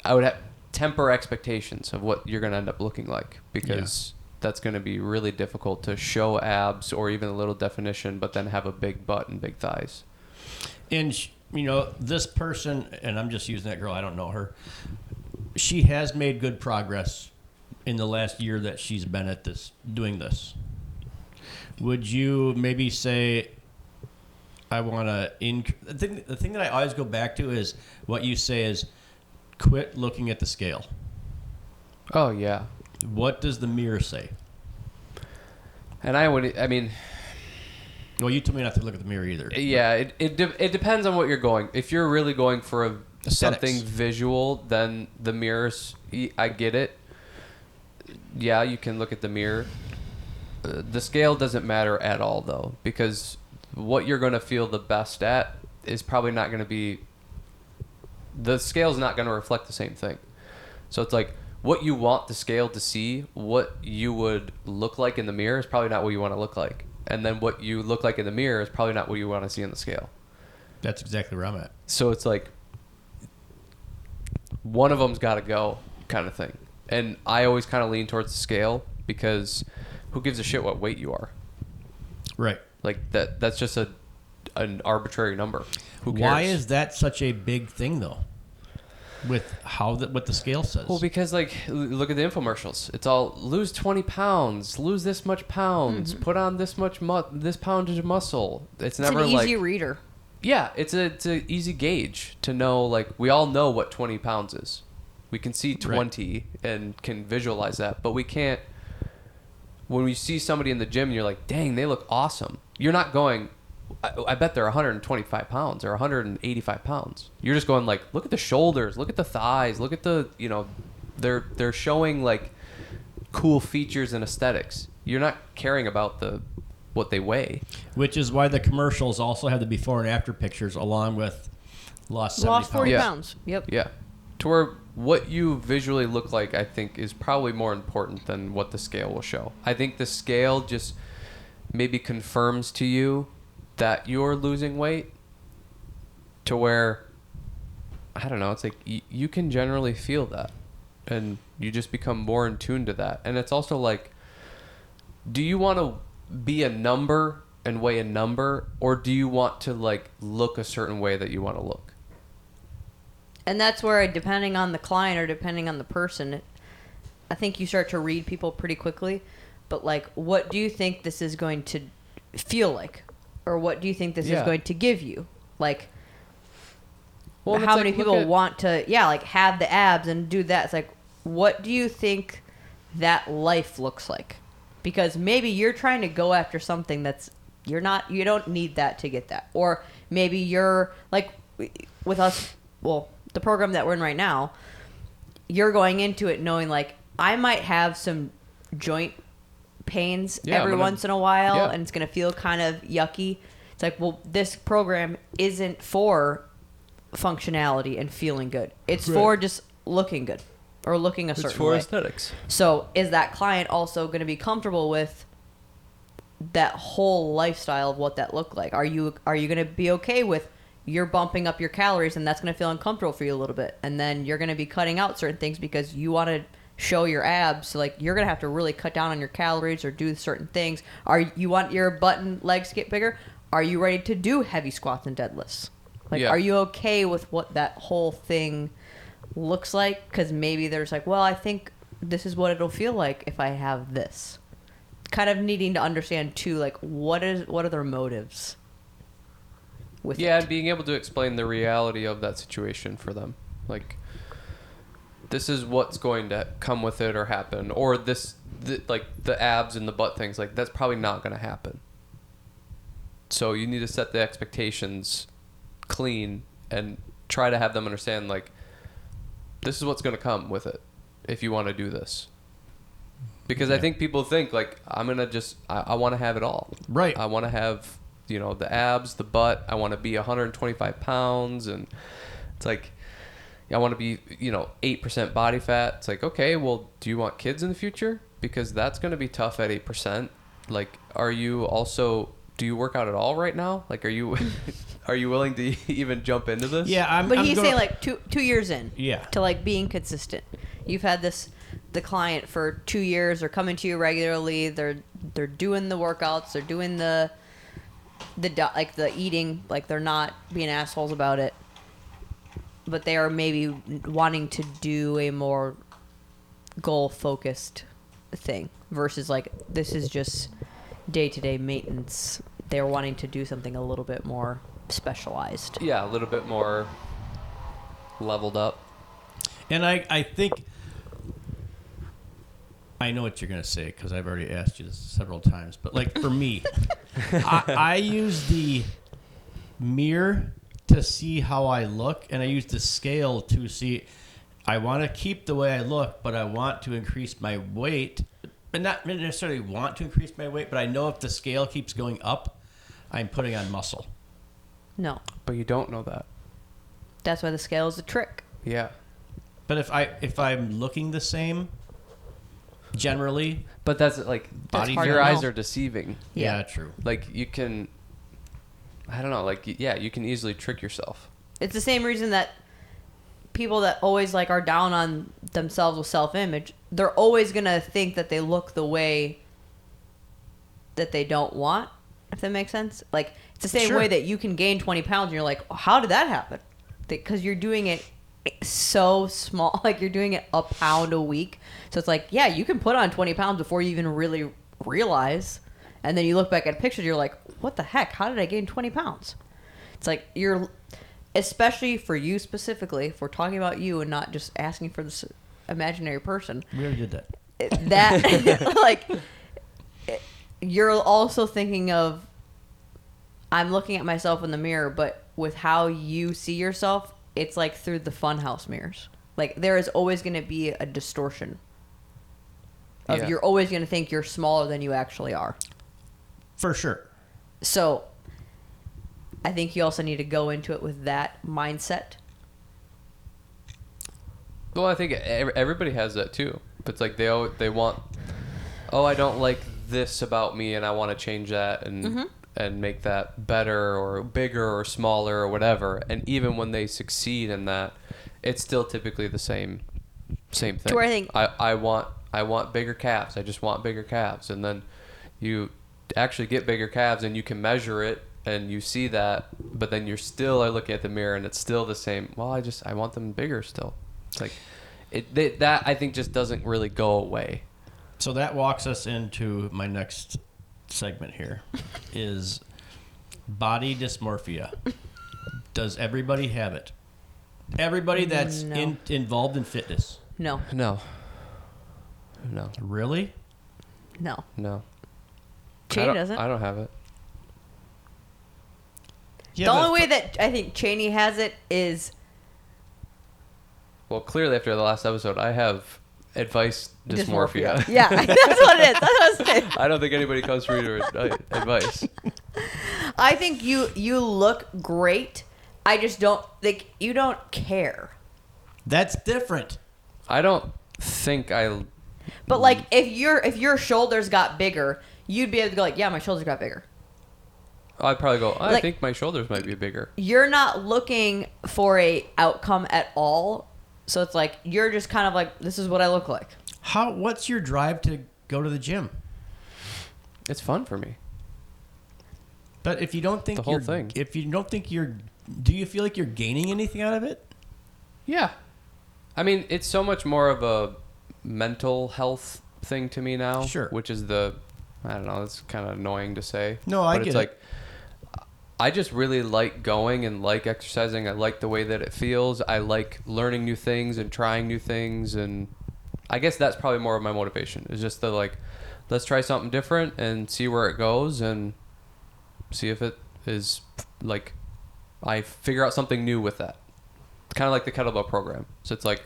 Speaker 1: I would temper expectations of what you're going to end up looking like, because that's going to be really difficult to show abs or even a little definition, but then have a big butt and big thighs.
Speaker 2: And, this person, and I'm just using that girl, I don't know her, she has made good progress in the last year that she's been at doing this. Would you maybe say, I want to the thing that I always go back to is what you say is quit looking at the scale.
Speaker 1: Oh, yeah.
Speaker 2: What does the mirror say?
Speaker 1: And
Speaker 2: Well, you told me not to look at the mirror either.
Speaker 1: Yeah, it depends on what you're going. If you're really going for something visual, then the mirrors, I get it. Yeah, you can look at the mirror. The scale doesn't matter at all, though, because what you're going to feel the best at is probably not going to be... The scale's not going to reflect the same thing. So it's like, what you want the scale to see, what you would look like in the mirror is probably not what you want to look like. And then what you look like in the mirror is probably not what you want to see on the scale.
Speaker 2: That's exactly where I'm at.
Speaker 1: So it's like one of them's got to go kind of thing. And I always kind of lean towards the scale because who gives a shit what weight you are?
Speaker 2: Right.
Speaker 1: Like that's just an arbitrary number. Who cares?
Speaker 2: Why is that such a big thing though? With what the scale says.
Speaker 1: Well, because like look at the infomercials. It's all lose 20 pounds, lose this much pounds, put on this much this poundage of muscle. It's never
Speaker 3: an easy
Speaker 1: like
Speaker 3: reader.
Speaker 1: yeah, it's a easy gauge to know. Like we all know what 20 pounds is. We can see 20 and can visualize that, but we can't. When we see somebody in the gym, and you're like, dang, they look awesome. You're not going, I bet they're 125 pounds or 185 pounds. You're just going like, look at the shoulders, look at the thighs, look at the, they're showing like cool features and aesthetics. You're not caring about what they weigh.
Speaker 2: Which is why the commercials also have the before and after pictures along with lost
Speaker 3: 40
Speaker 1: Yeah.
Speaker 3: pounds. Yep.
Speaker 1: Yeah. To where what you visually look like, I think, is probably more important than what the scale will show. I think the scale just maybe confirms to you that you're losing weight to where, I don't know, it's like you can generally feel that. And you just become more in tune to that. And it's also like, do you want to be a number and weigh a number, or do you want to like look a certain way that you want to look?
Speaker 3: And that's where, depending on the client or depending on the person, I think you start to read people pretty quickly. But, like, what do you think this is going to feel like? Or what do you think this is going to give you? Like, how many people want to, have the abs and do that? It's like, what do you think that life looks like? Because maybe you're trying to go after something that's, you don't need that to get that. Or maybe you're, like, with us, the program that we're in right now, you're going into it knowing like I might have some joint pains every once in a while and it's going to feel kind of yucky. It's like, well, this program isn't for functionality and feeling good. It's for just looking good or looking a certain way.
Speaker 1: It's for aesthetics.
Speaker 3: So is that client also going to be comfortable with that whole lifestyle of what that looked like? Are you going to be okay with you're bumping up your calories and that's going to feel uncomfortable for you a little bit, and then you're going to be cutting out certain things because you want to show your abs, so like you're going to have to really cut down on your calories or do certain things. You want your butt and legs to get bigger? Are you ready to do heavy squats and deadlifts? Like, are you okay with what that whole thing looks like? Because maybe there's like, well, I think this is what it'll feel like if I have this. Kind of needing to understand too, like what are their motives with it.
Speaker 1: And being able to explain the reality of that situation for them. Like, this is what's going to come with it or happen. Or like the abs and the butt things, like that's probably not going to happen. So you need to set the expectations clean and try to have them understand, like, this is what's going to come with it if you want to do this. Because I think people think, like, I'm going to just, I want to have it all.
Speaker 2: Right.
Speaker 1: I want to have, the abs, the butt. I want to be 125 pounds. And it's like, I want to be, 8% body fat. It's like, okay, well, do you want kids in the future? Because that's going to be tough at 8%. Like, do you work out at all right now? Like, are you willing to even jump into this?
Speaker 2: Yeah,
Speaker 3: But he's saying like 2 years in.
Speaker 2: Yeah.
Speaker 3: To like being consistent. You've had the client for 2 years. They're coming to you regularly. They're doing the workouts. They're doing the eating. Like, they're not being assholes about it. But they are maybe wanting to do a more goal focused thing versus like this is just day-to-day maintenance. They're wanting to do something a little bit more specialized.
Speaker 1: Yeah, a little bit more leveled up.
Speaker 2: And I think I know what you're going to say because I've already asked you this several times. But like for me, I use the mirror to see how I look, and I use the scale to see. I want to keep the way I look, but I want to increase my weight. But not necessarily want to increase my weight, but I know if the scale keeps going up, I'm putting on muscle.
Speaker 3: No.
Speaker 1: But you don't know that.
Speaker 3: That's why the scale is a trick.
Speaker 1: Yeah.
Speaker 2: But if I'm looking the same, generally,
Speaker 1: But that's like
Speaker 2: Body
Speaker 1: your
Speaker 2: fat?
Speaker 1: eyes are deceiving.
Speaker 2: yeah, true.
Speaker 1: Like you can, I don't know. Like you can easily trick yourself.
Speaker 3: It's the same reason that people that always like are down on themselves with self-image, they're always gonna think that they look the way that they don't want. If that makes sense. Like it's the same
Speaker 2: Sure.
Speaker 3: way that you can gain 20 pounds and you're like, how did that happen? Because you're doing it so small. Like you're doing it a pound a week. So it's like, yeah, you can put on 20 pounds before you even really realize. And then you look back at pictures, you're like, what the heck? How did I gain 20 pounds? It's like especially for you specifically, if we're talking about you and not just asking for this imaginary person.
Speaker 2: We already did that.
Speaker 3: That, like, you're also thinking of, I'm looking at myself in the mirror, but with how you see yourself, it's like through the funhouse mirrors. Like, there is always going to be a distortion.
Speaker 1: Yeah.
Speaker 3: You're always going to think you're smaller than you actually are.
Speaker 2: For sure.
Speaker 3: So, I think you also need to go into it with that mindset.
Speaker 1: Well, I think everybody has that too. But it's like they want, I don't like this about me, and I want to change that and make that better or bigger or smaller or whatever. And even when they succeed in that, it's still typically the same thing.
Speaker 3: To where I think
Speaker 1: I want bigger calves. I just want bigger calves, and then you actually get bigger calves, and you can measure it. And you see that, but then you're still looking at the mirror, and it's still the same. Well, I want them bigger still. It's like that I think just doesn't really go away.
Speaker 2: So that walks us into my next segment here, is body dysmorphia. Does everybody have it? Everybody that's
Speaker 3: No.
Speaker 2: involved in fitness.
Speaker 3: no.
Speaker 1: No.
Speaker 2: Really?
Speaker 3: No.
Speaker 1: Cheney
Speaker 3: doesn't.
Speaker 1: I don't have it.
Speaker 2: Yeah,
Speaker 3: The
Speaker 2: but
Speaker 3: only way that I think Cheney has it is
Speaker 1: Well, clearly after the last episode, I have advice dysmorphia.
Speaker 3: Yeah, that's what it is. That's what I was saying.
Speaker 1: I don't think anybody comes for you to advice.
Speaker 3: I think you look great. I just don't think you don't care.
Speaker 2: That's different.
Speaker 1: I don't think I.
Speaker 3: But like if your shoulders got bigger, you'd be able to go like, yeah, my shoulders got bigger.
Speaker 1: I'd probably go. I
Speaker 3: Like-
Speaker 1: think my shoulders might be bigger.
Speaker 3: You're not looking for a outcome at all. So it's like you're just kind of like, this is what I look like.
Speaker 2: What's your drive to go to the gym?
Speaker 1: It's fun for me.
Speaker 2: But if you don't think
Speaker 1: The whole thing.
Speaker 2: If you don't think do you feel like you're gaining anything out of it?
Speaker 1: Yeah. I mean, it's so much more of a mental health thing to me now.
Speaker 2: Sure.
Speaker 1: Which is I don't know, it's kind of annoying to say.
Speaker 2: No, I
Speaker 1: but
Speaker 2: get
Speaker 1: it's
Speaker 2: it.
Speaker 1: like, I just really like going and like exercising. I like the way that it feels. I like learning new things and trying new things. And I guess that's probably more of my motivation. Is just let's try something different and see where it goes and see if it is like, I figure out something new with that. Kind of like the kettlebell program. So it's like,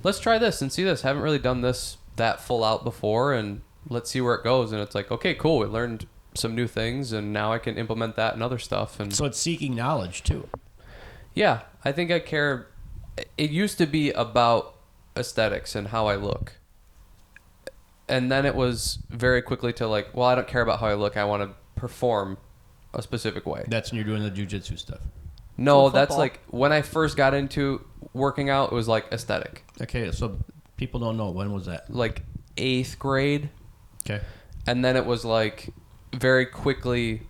Speaker 1: let's try this and see this. Haven't really done that full out before, and let's see where it goes. And it's like, okay, cool. We learned some new things, and now I can implement that and other stuff. And
Speaker 2: So it's seeking knowledge too.
Speaker 1: yeah, I think I care. It used to be about aesthetics and how I look. And then it was very quickly to like, well, I don't care about how I look. I want to perform a specific way.
Speaker 2: That's when you're doing the jiu-jitsu stuff.
Speaker 1: No,
Speaker 3: Or
Speaker 1: that's
Speaker 3: football.
Speaker 1: like when I first got into working out, it was like aesthetic.
Speaker 2: Okay, so people don't know. When was that?
Speaker 1: Like 8th grade.
Speaker 2: Okay.
Speaker 1: And then it was like very quickly,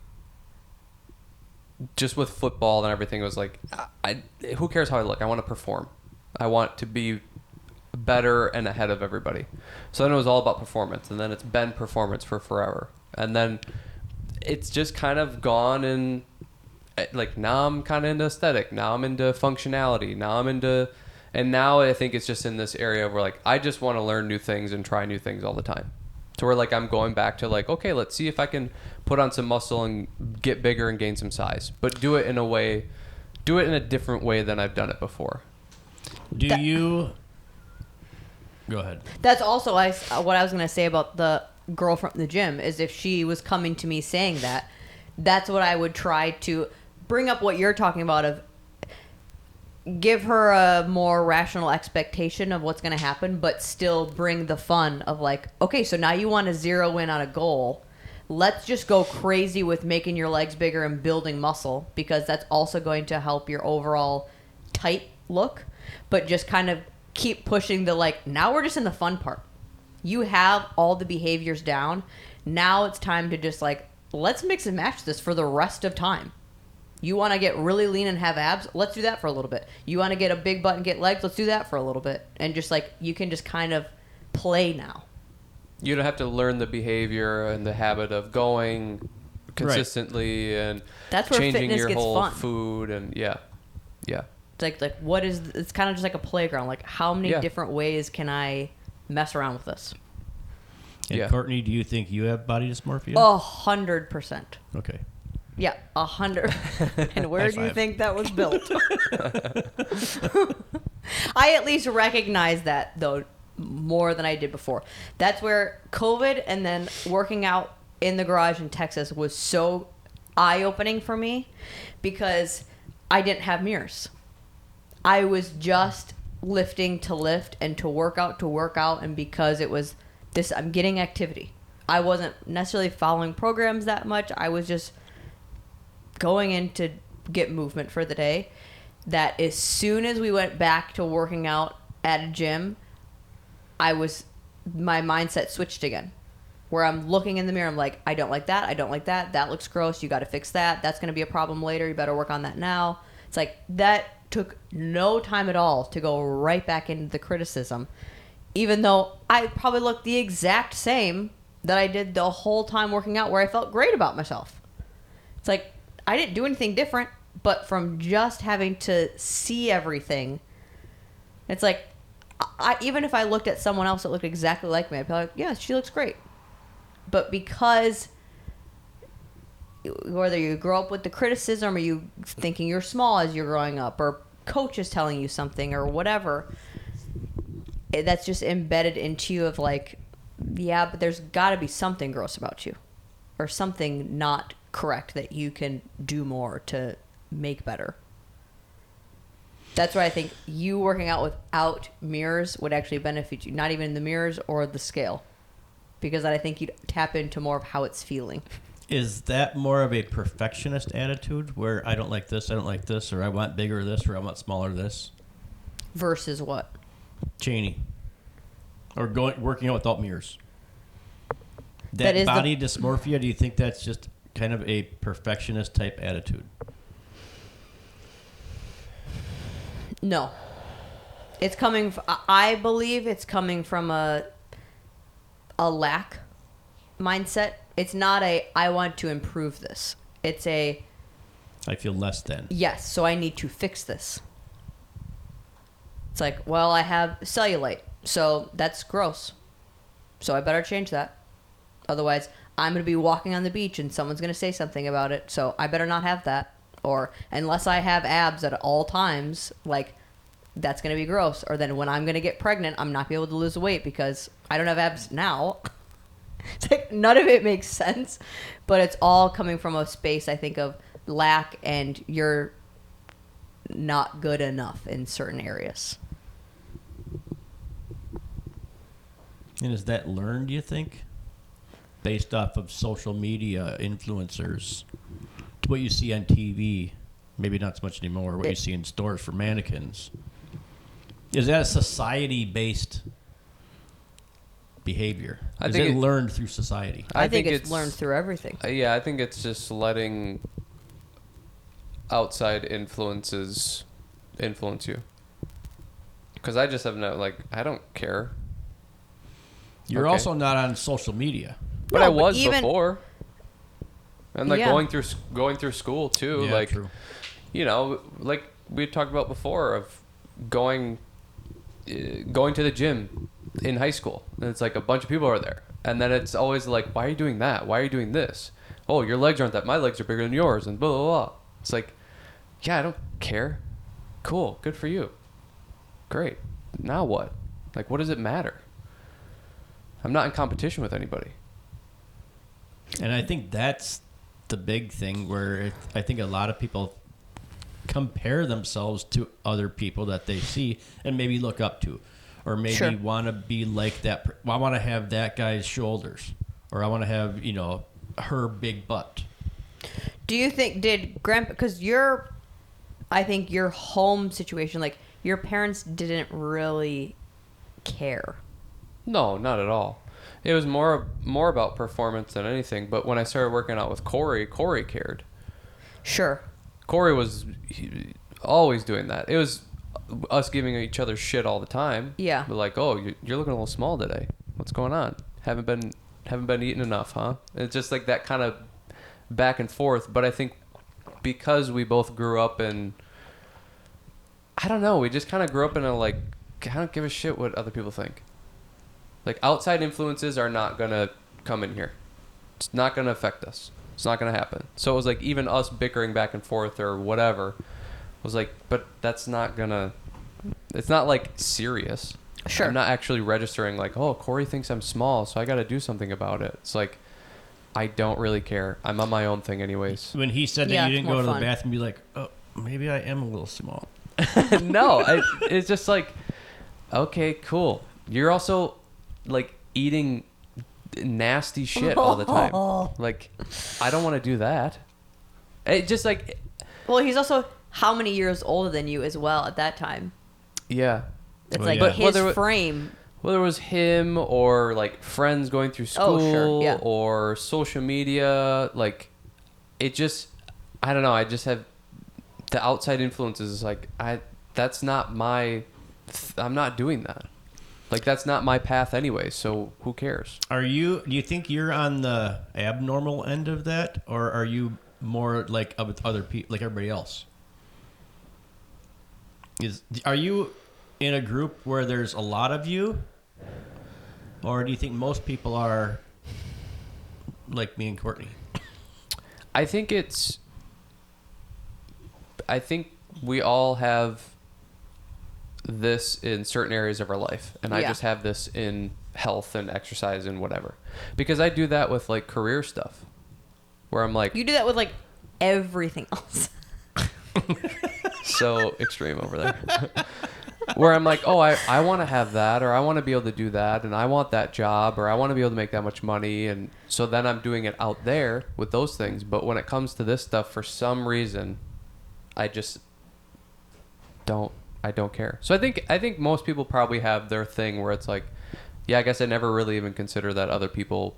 Speaker 1: just with football and everything, it was like, who cares how I look? I want to perform. I want to be better and ahead of everybody. So then it was all about performance. And then it's been performance for forever. And then it's just kind of gone and like now I'm kind of into aesthetic. Now I'm into functionality. And now I think it's just in this area where like, I just want to learn new things and try new things all the time. To where like I'm going back to like, okay, let's see if I can put on some muscle and get bigger and gain some size, but do it in a different way than I've done it before.
Speaker 2: Do you... Go ahead.
Speaker 3: That's also what I was going to say about the girl from the gym is if she was coming to me saying that, that's what I would try to bring up what you're talking about of give her a more rational expectation of what's going to happen, but still bring the fun of like, okay, so now you want to zero in on a goal. Let's just go crazy with making your legs bigger and building muscle, because that's also going to help your overall tight look. But just kind of keep pushing the like, now we're just in the fun part. You have all the behaviors down. Now it's time to just like, let's mix and match this for the rest of time. You want to get really lean and have abs? Let's do that for a little bit. You want to get a big butt and get legs? Let's do that for a little bit. And just like, you can just kind of play now.
Speaker 1: You don't have to learn the behavior and the habit of going consistently and
Speaker 3: that's where
Speaker 1: changing
Speaker 3: fitness
Speaker 1: your
Speaker 3: gets
Speaker 1: whole
Speaker 3: fun.
Speaker 1: food and yeah.
Speaker 3: It's like what is? It's kind of just like a playground. Like how many different ways can I mess around with this?
Speaker 2: And Courtney, do you think you have body dysmorphia?
Speaker 3: 100%.
Speaker 2: Okay.
Speaker 3: Yeah, 100. And where do you think that was built? I at least recognize that though more than I did before. That's where COVID and then working out in the garage in Texas was so eye-opening for me, because I didn't have mirrors. I was just lifting to lift and to work out, and because it was this, I'm getting activity. I wasn't necessarily following programs that much. I was just going in to get movement for the day. That as soon as we went back to working out at a gym, my mindset switched again, where I'm looking in the mirror. I'm like, I don't like that. I don't like that. That looks gross. You got to fix that. That's going to be a problem later. You better work on that now. It's like that took no time at all to go right back into the criticism, even though I probably looked the exact same that I did the whole time working out, where I felt great about myself. It's like I didn't do anything different, but from just having to see everything, it's like, even if I looked at someone else that looked exactly like me, I'd be like, yeah, she looks great. But because whether you grow up with the criticism or you thinking you're small as you're growing up, or coach is telling you something or whatever, that's just embedded into you of like, yeah, but there's got to be something gross about you or something not correct that you can do more to make better. That's why I think you working out without mirrors would actually benefit you. Not even the mirrors or the scale. Because I think you'd tap into more of how it's feeling.
Speaker 2: Is that more of a perfectionist attitude where I don't like this, or I want bigger this, or I want smaller this?
Speaker 3: Versus what?
Speaker 2: Cheney. Or working out without mirrors. That body dysmorphia, do you think that's just kind of a perfectionist type attitude?
Speaker 3: No. It's coming I believe it's coming from a lack mindset. It's not I want to improve this. It's I
Speaker 2: feel less than.
Speaker 3: Yes, so I need to fix this. It's like, well, I have cellulite, so that's gross. So I better change that. Otherwise, I'm going to be walking on the beach and someone's going to say something about it, so I better not have that. Or unless I have abs at all times, like, that's going to be gross. Or then when I'm going to get pregnant, I'm not be able to lose weight because I don't have abs now. It's like none of it makes sense, but it's all coming from a space, I think, of lack and you're not good enough in certain areas.
Speaker 2: And is that learned, do you think? Based off of social media influencers? What you see on TV, maybe not so much anymore, what you see in stores for mannequins. Is that a society-based behavior? Is it learned through society?
Speaker 3: I think it's learned through everything.
Speaker 1: Yeah, I think it's just letting outside influences influence you. Because I just have I don't care.
Speaker 2: You're also not on social media.
Speaker 1: But I was before. And going through school too,
Speaker 2: yeah, true.
Speaker 1: You know, like we talked about before of going to the gym in high school, and it's like a bunch of people are there, and then it's always like, why are you doing that? Why are you doing this? Oh, your legs aren't that. My legs are bigger than yours, and blah blah blah. It's like, yeah, I don't care. Cool, good for you. Great. Now what? Like, what does it matter? I'm not in competition with anybody.
Speaker 2: And I think that's the big thing where I think a lot of people compare themselves to other people that they see and maybe look up to, or maybe
Speaker 3: Sure.
Speaker 2: want to be like that. I want to have that guy's shoulders, or I want to have her big butt.
Speaker 3: Do you think did grandpa? Because I think your home situation, like your parents didn't really care.
Speaker 1: No, not at all. It was more about performance than anything. But when I started working out with Corey cared.
Speaker 3: Sure.
Speaker 1: Corey was always doing that. It was us giving each other shit all the time.
Speaker 3: Yeah.
Speaker 1: But like, oh, you're looking a little small today. What's going on? Haven't been eating enough, huh? It's just like that kind of back and forth. But I think because we both grew up in, I don't know, we just kind of grew up in a like, I don't give a shit what other people think. Like outside influences are not gonna come in here. It's not gonna affect us. It's not going to happen. So it was like even us bickering back and forth or whatever was like, but that's not going to, it's not like serious.
Speaker 3: Sure.
Speaker 1: I'm not actually registering like, oh, Corey thinks I'm small, so I got to do something about it. It's like, I don't really care. I'm on my own thing anyways.
Speaker 2: When he said
Speaker 3: Yeah,
Speaker 2: that you
Speaker 3: it's
Speaker 2: didn't go
Speaker 3: more
Speaker 2: to the
Speaker 3: fun.
Speaker 2: bathroom, be like, oh, maybe I am a little small.
Speaker 1: No, it's just like, okay, cool. You're also like eating nasty shit all the time. Like, I don't want to do that. It just like,
Speaker 3: Well, he's also how many years older than you as well at that time?
Speaker 1: yeah.
Speaker 3: It's
Speaker 2: Well,
Speaker 3: like
Speaker 2: yeah.
Speaker 3: his
Speaker 1: Whether it-
Speaker 3: frame.
Speaker 1: Whether it was him or like friends going through school
Speaker 3: Oh, sure, yeah.
Speaker 1: or social media, like it just, I don't know. I just have the outside influences. Is like that's not my. I'm not doing that. Like that's not my path anyway. So who cares?
Speaker 2: Do you think you're on the abnormal end of that, or are you more like with other people, like everybody else? Are you in a group where there's a lot of you, or do you think most people are like me and Courtney?
Speaker 1: I think we all have this in certain areas of our life, and I
Speaker 3: Yeah.
Speaker 1: just have this in health and exercise and whatever, because I do that with like career stuff where I'm like
Speaker 3: You do that with like everything else.
Speaker 1: so extreme over there where I'm like, oh, I want to have that, or I want to be able to do that, and I want that job, or I want to be able to make that much money, and so then I'm doing it out there with those things. But when it comes to this stuff, for some reason I just I don't care. So I think most people probably have their thing where it's like, yeah, I guess I never really even consider that other people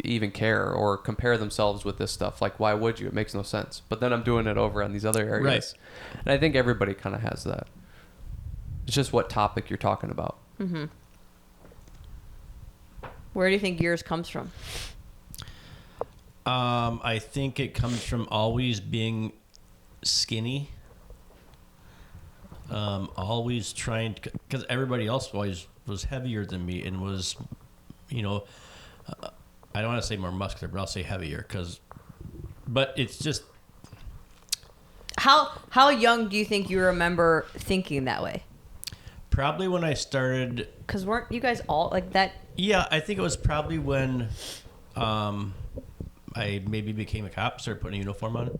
Speaker 1: even care or compare themselves with this stuff. Like, why would you? It makes no sense. But then I'm doing it over on these other areas.
Speaker 2: Right.
Speaker 1: And I think everybody kind of has that. It's just what topic you're talking about.
Speaker 3: Mm-hmm. Where do you think yours comes from?
Speaker 2: I think it comes from always being skinny. Always trying, because everybody else always was heavier than me and was, I don't want to say more muscular, but I'll say heavier but it's just.
Speaker 3: How young do you think you remember thinking that way?
Speaker 2: Probably when I started.
Speaker 3: Because weren't you guys all like that?
Speaker 2: Yeah, I think it was probably when I maybe became a cop, started putting a uniform on.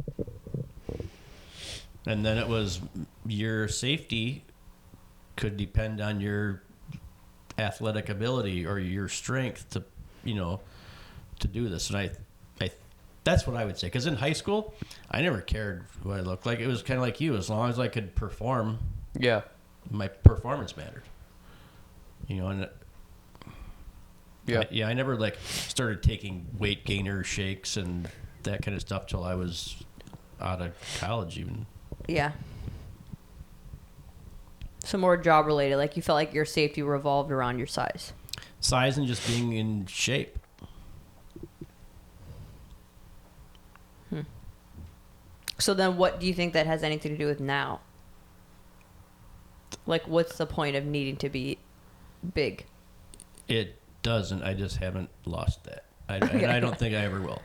Speaker 2: And then it was your safety could depend on your athletic ability or your strength to, to do this. And I that's what I would say. Because in high school, I never cared who I looked like. It was kind of like you. As long as I could perform,
Speaker 1: Yeah.
Speaker 2: my performance mattered. And
Speaker 1: Yeah.
Speaker 2: I never like started taking weight gainer shakes and that kind of stuff till I was out of college even.
Speaker 3: Yeah. So more job related. Like you felt like your safety revolved around your size.
Speaker 2: Size and just being in shape.
Speaker 3: So then what do you think that has anything to do with now? Like what's the point of needing to be big?
Speaker 2: It doesn't. I just haven't lost that. And I don't think I ever will.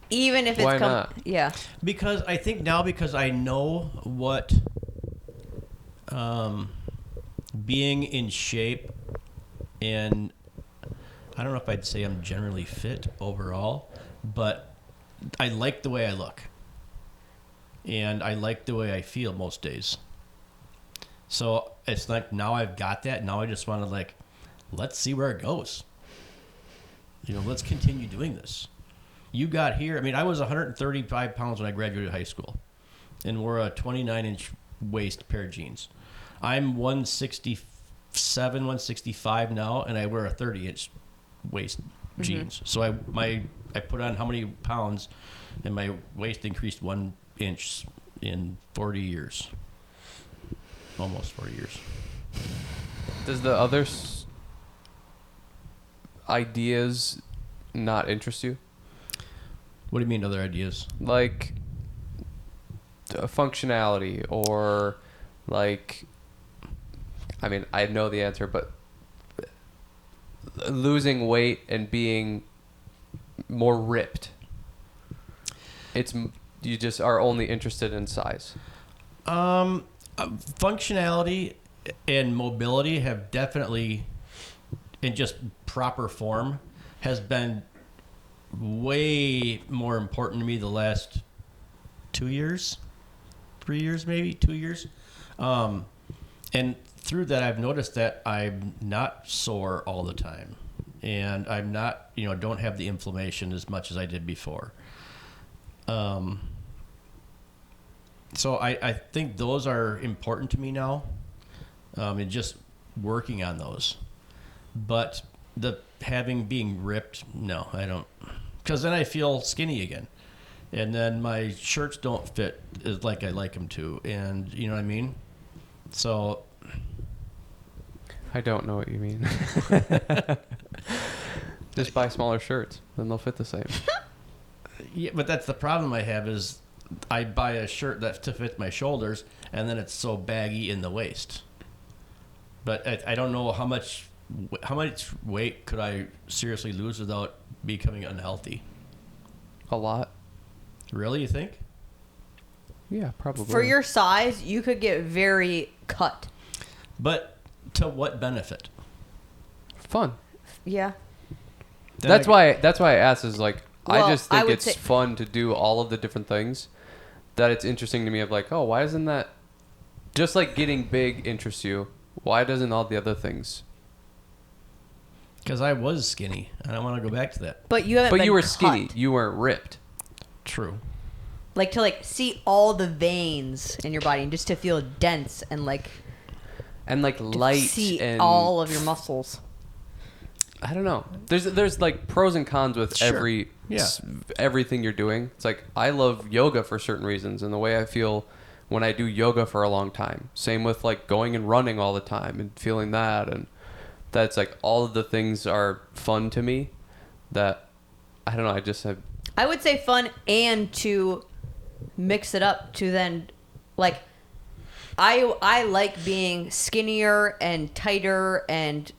Speaker 3: Even if it's
Speaker 1: Why not?
Speaker 3: Yeah.
Speaker 2: Because I think now because I know what being in shape, and I don't know if I'd say I'm generally fit overall, but I like the way I look. and I like the way I feel most days. So it's like now I've got that. Now I just want to like, let's see where it goes. Let's continue doing this. You got here. I mean, I was 135 pounds when I graduated high school, and we're a 29-inch waist pair of jeans. I'm 167, 165 now, and I wear a 30-inch waist jeans. So I put on how many pounds, and my waist increased 1 inch in 40 years. Almost 40 years.
Speaker 1: Does the other ideas not interest you?
Speaker 2: What do you mean other ideas?
Speaker 1: Like functionality or like, I mean, I know the answer, but losing weight and being more ripped. You just are only interested in size.
Speaker 2: Functionality and mobility have definitely, in just proper form, has been way more important to me the last 2 years, 3 years, maybe 2 years. And through that, I've noticed that I'm not sore all the time, and I'm not, don't have the inflammation as much as I did before. So I think those are important to me now, and just working on those. But being ripped, no, I don't, because then I feel skinny again, and then my shirts don't fit as like I like them to, and you know what I mean. So
Speaker 1: I don't know what you mean. Just buy smaller shirts, then they'll fit the same.
Speaker 2: yeah, but that's the problem I have is I buy a shirt that to fit my shoulders, and then it's so baggy in the waist. But I don't know how much weight could I seriously lose without becoming unhealthy.
Speaker 1: A lot.
Speaker 2: Really, you think?
Speaker 1: Yeah, probably.
Speaker 3: For your size, you could get very cut.
Speaker 2: But to what benefit?
Speaker 1: Fun.
Speaker 3: Yeah.
Speaker 1: That's why I asked is like,
Speaker 3: Well,
Speaker 1: I just think
Speaker 3: would
Speaker 1: it's
Speaker 3: say-
Speaker 1: fun to do all of the different things. That it's interesting to me of like, oh, why isn't that just like getting big interests you? Why doesn't all the other things?
Speaker 2: Because I was skinny. I don't want to go back to that.
Speaker 3: But you haven't
Speaker 1: But
Speaker 3: been
Speaker 1: you were
Speaker 3: cut.
Speaker 1: skinny. You weren't ripped.
Speaker 2: True.
Speaker 3: Like to see all the veins in your body and just to feel dense and like
Speaker 1: And like
Speaker 3: to
Speaker 1: light
Speaker 3: see
Speaker 1: and
Speaker 3: all of your muscles.
Speaker 1: I don't know. There's like pros and cons with
Speaker 2: Sure. Yeah.
Speaker 1: everything you're doing. It's like I love yoga for certain reasons and the way I feel when I do yoga for a long time. Same with like going and running all the time and feeling that, and that's like all of the things are fun to me that I don't know, I just have
Speaker 3: I would say fun and to mix it up to then like I like being skinnier and tighter and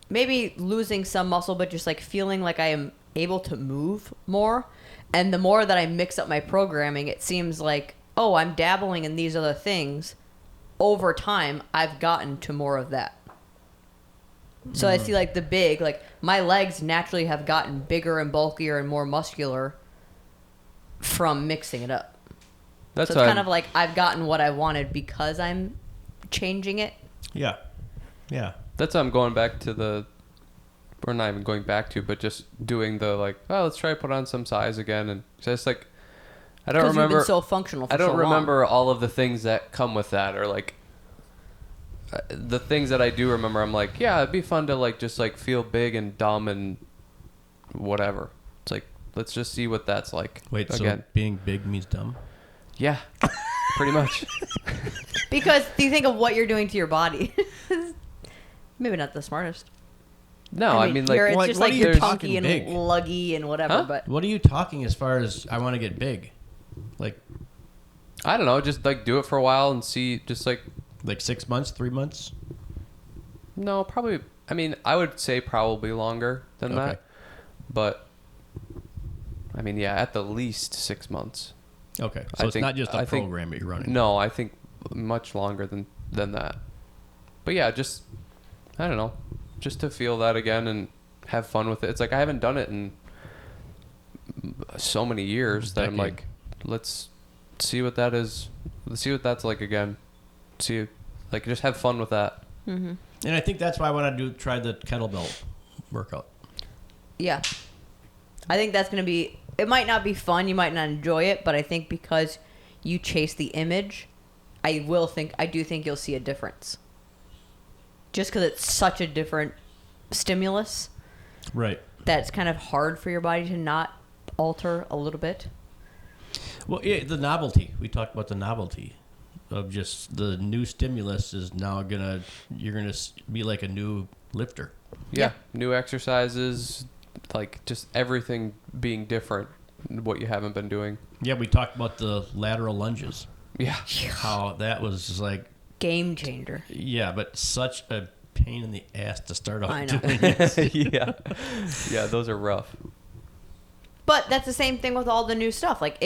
Speaker 3: maybe losing some muscle, but just like feeling like I am able to move more. And the more that I mix up my programming, it seems like, oh, I'm dabbling in these other things. Over time, I've gotten to more of that. So I see like the big, like my legs naturally have gotten bigger and bulkier and more muscular from mixing it up.
Speaker 1: that's
Speaker 3: So it's kind of like I've gotten what I wanted because I'm changing it.
Speaker 2: Yeah. Yeah.
Speaker 1: that's how I'm going back to we're not even going back to, but just doing the like, oh, let's try to put on some size again, and just like I don't
Speaker 3: Because you've
Speaker 1: remember
Speaker 3: been so functional for
Speaker 1: I don't
Speaker 3: so long.
Speaker 1: remember all of the things that come with that, or like the things that I do remember. I'm like, yeah, it'd be fun to like just like feel big and dumb and whatever. It's like let's just see what that's like.
Speaker 2: Wait,
Speaker 1: again.
Speaker 2: so being big means dumb?
Speaker 1: Yeah, pretty much.
Speaker 3: Because you think of what you're doing to your body. Maybe not the smartest.
Speaker 1: No, I mean like
Speaker 3: it's
Speaker 2: Like,
Speaker 3: just
Speaker 2: what
Speaker 3: like
Speaker 2: are
Speaker 3: you're
Speaker 2: you
Speaker 3: chunky
Speaker 2: talking
Speaker 3: and
Speaker 2: big?
Speaker 3: luggy and whatever.
Speaker 1: Huh?
Speaker 3: But
Speaker 2: What are you talking as far as I want to get big? Like
Speaker 1: I don't know, just like do it for a while and see, just like
Speaker 2: 6 months, 3 months?
Speaker 1: no, probably. I mean, I would say probably longer than
Speaker 2: Okay.
Speaker 1: that, but I mean, yeah, at the least 6 months.
Speaker 2: Okay.
Speaker 1: I
Speaker 2: So it's
Speaker 1: think-
Speaker 2: not just a
Speaker 1: I think-
Speaker 2: program that you're running.
Speaker 1: No, I think much longer than that. But yeah, just I don't know, just to feel that again and have fun with it. It's like I haven't done it in so many years that I'm
Speaker 2: Decade.
Speaker 1: like, let's see what that is. See what that's like again. See, like, just have fun with that.
Speaker 3: Mm-hmm.
Speaker 2: And I think that's why I want to try the kettlebell workout.
Speaker 3: Yeah. I think that's going to be... It might not be fun. You might not enjoy it. But I think because you chase the image, I do think you'll see a difference. Just because it's such a different stimulus.
Speaker 2: Right.
Speaker 3: That it's kind of hard for your body to not alter a little bit.
Speaker 2: Well, yeah, the novelty. We talked about the novelty of just the new stimulus is now you're gonna be like a new lifter.
Speaker 1: Yeah. New exercises, like just everything being different, what you haven't been doing.
Speaker 2: Yeah, we talked about the lateral lunges.
Speaker 1: Yeah.
Speaker 2: How that was just like
Speaker 3: Game changer.
Speaker 2: yeah, but such a pain in the ass to start off
Speaker 3: I know.
Speaker 2: doing it.
Speaker 1: Yeah. Yeah, those are rough.
Speaker 3: But that's the same thing with all the new stuff. Like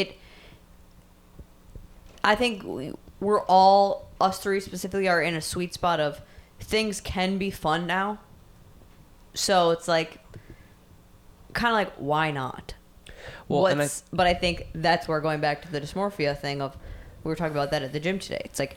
Speaker 3: I think we're all, us three specifically, are in a sweet spot of things can be fun now. So it's like, kind of like, why not?
Speaker 1: Well,
Speaker 3: but I think that's where, going back to the dysmorphia thing of, we were talking about that at the gym today. It's like,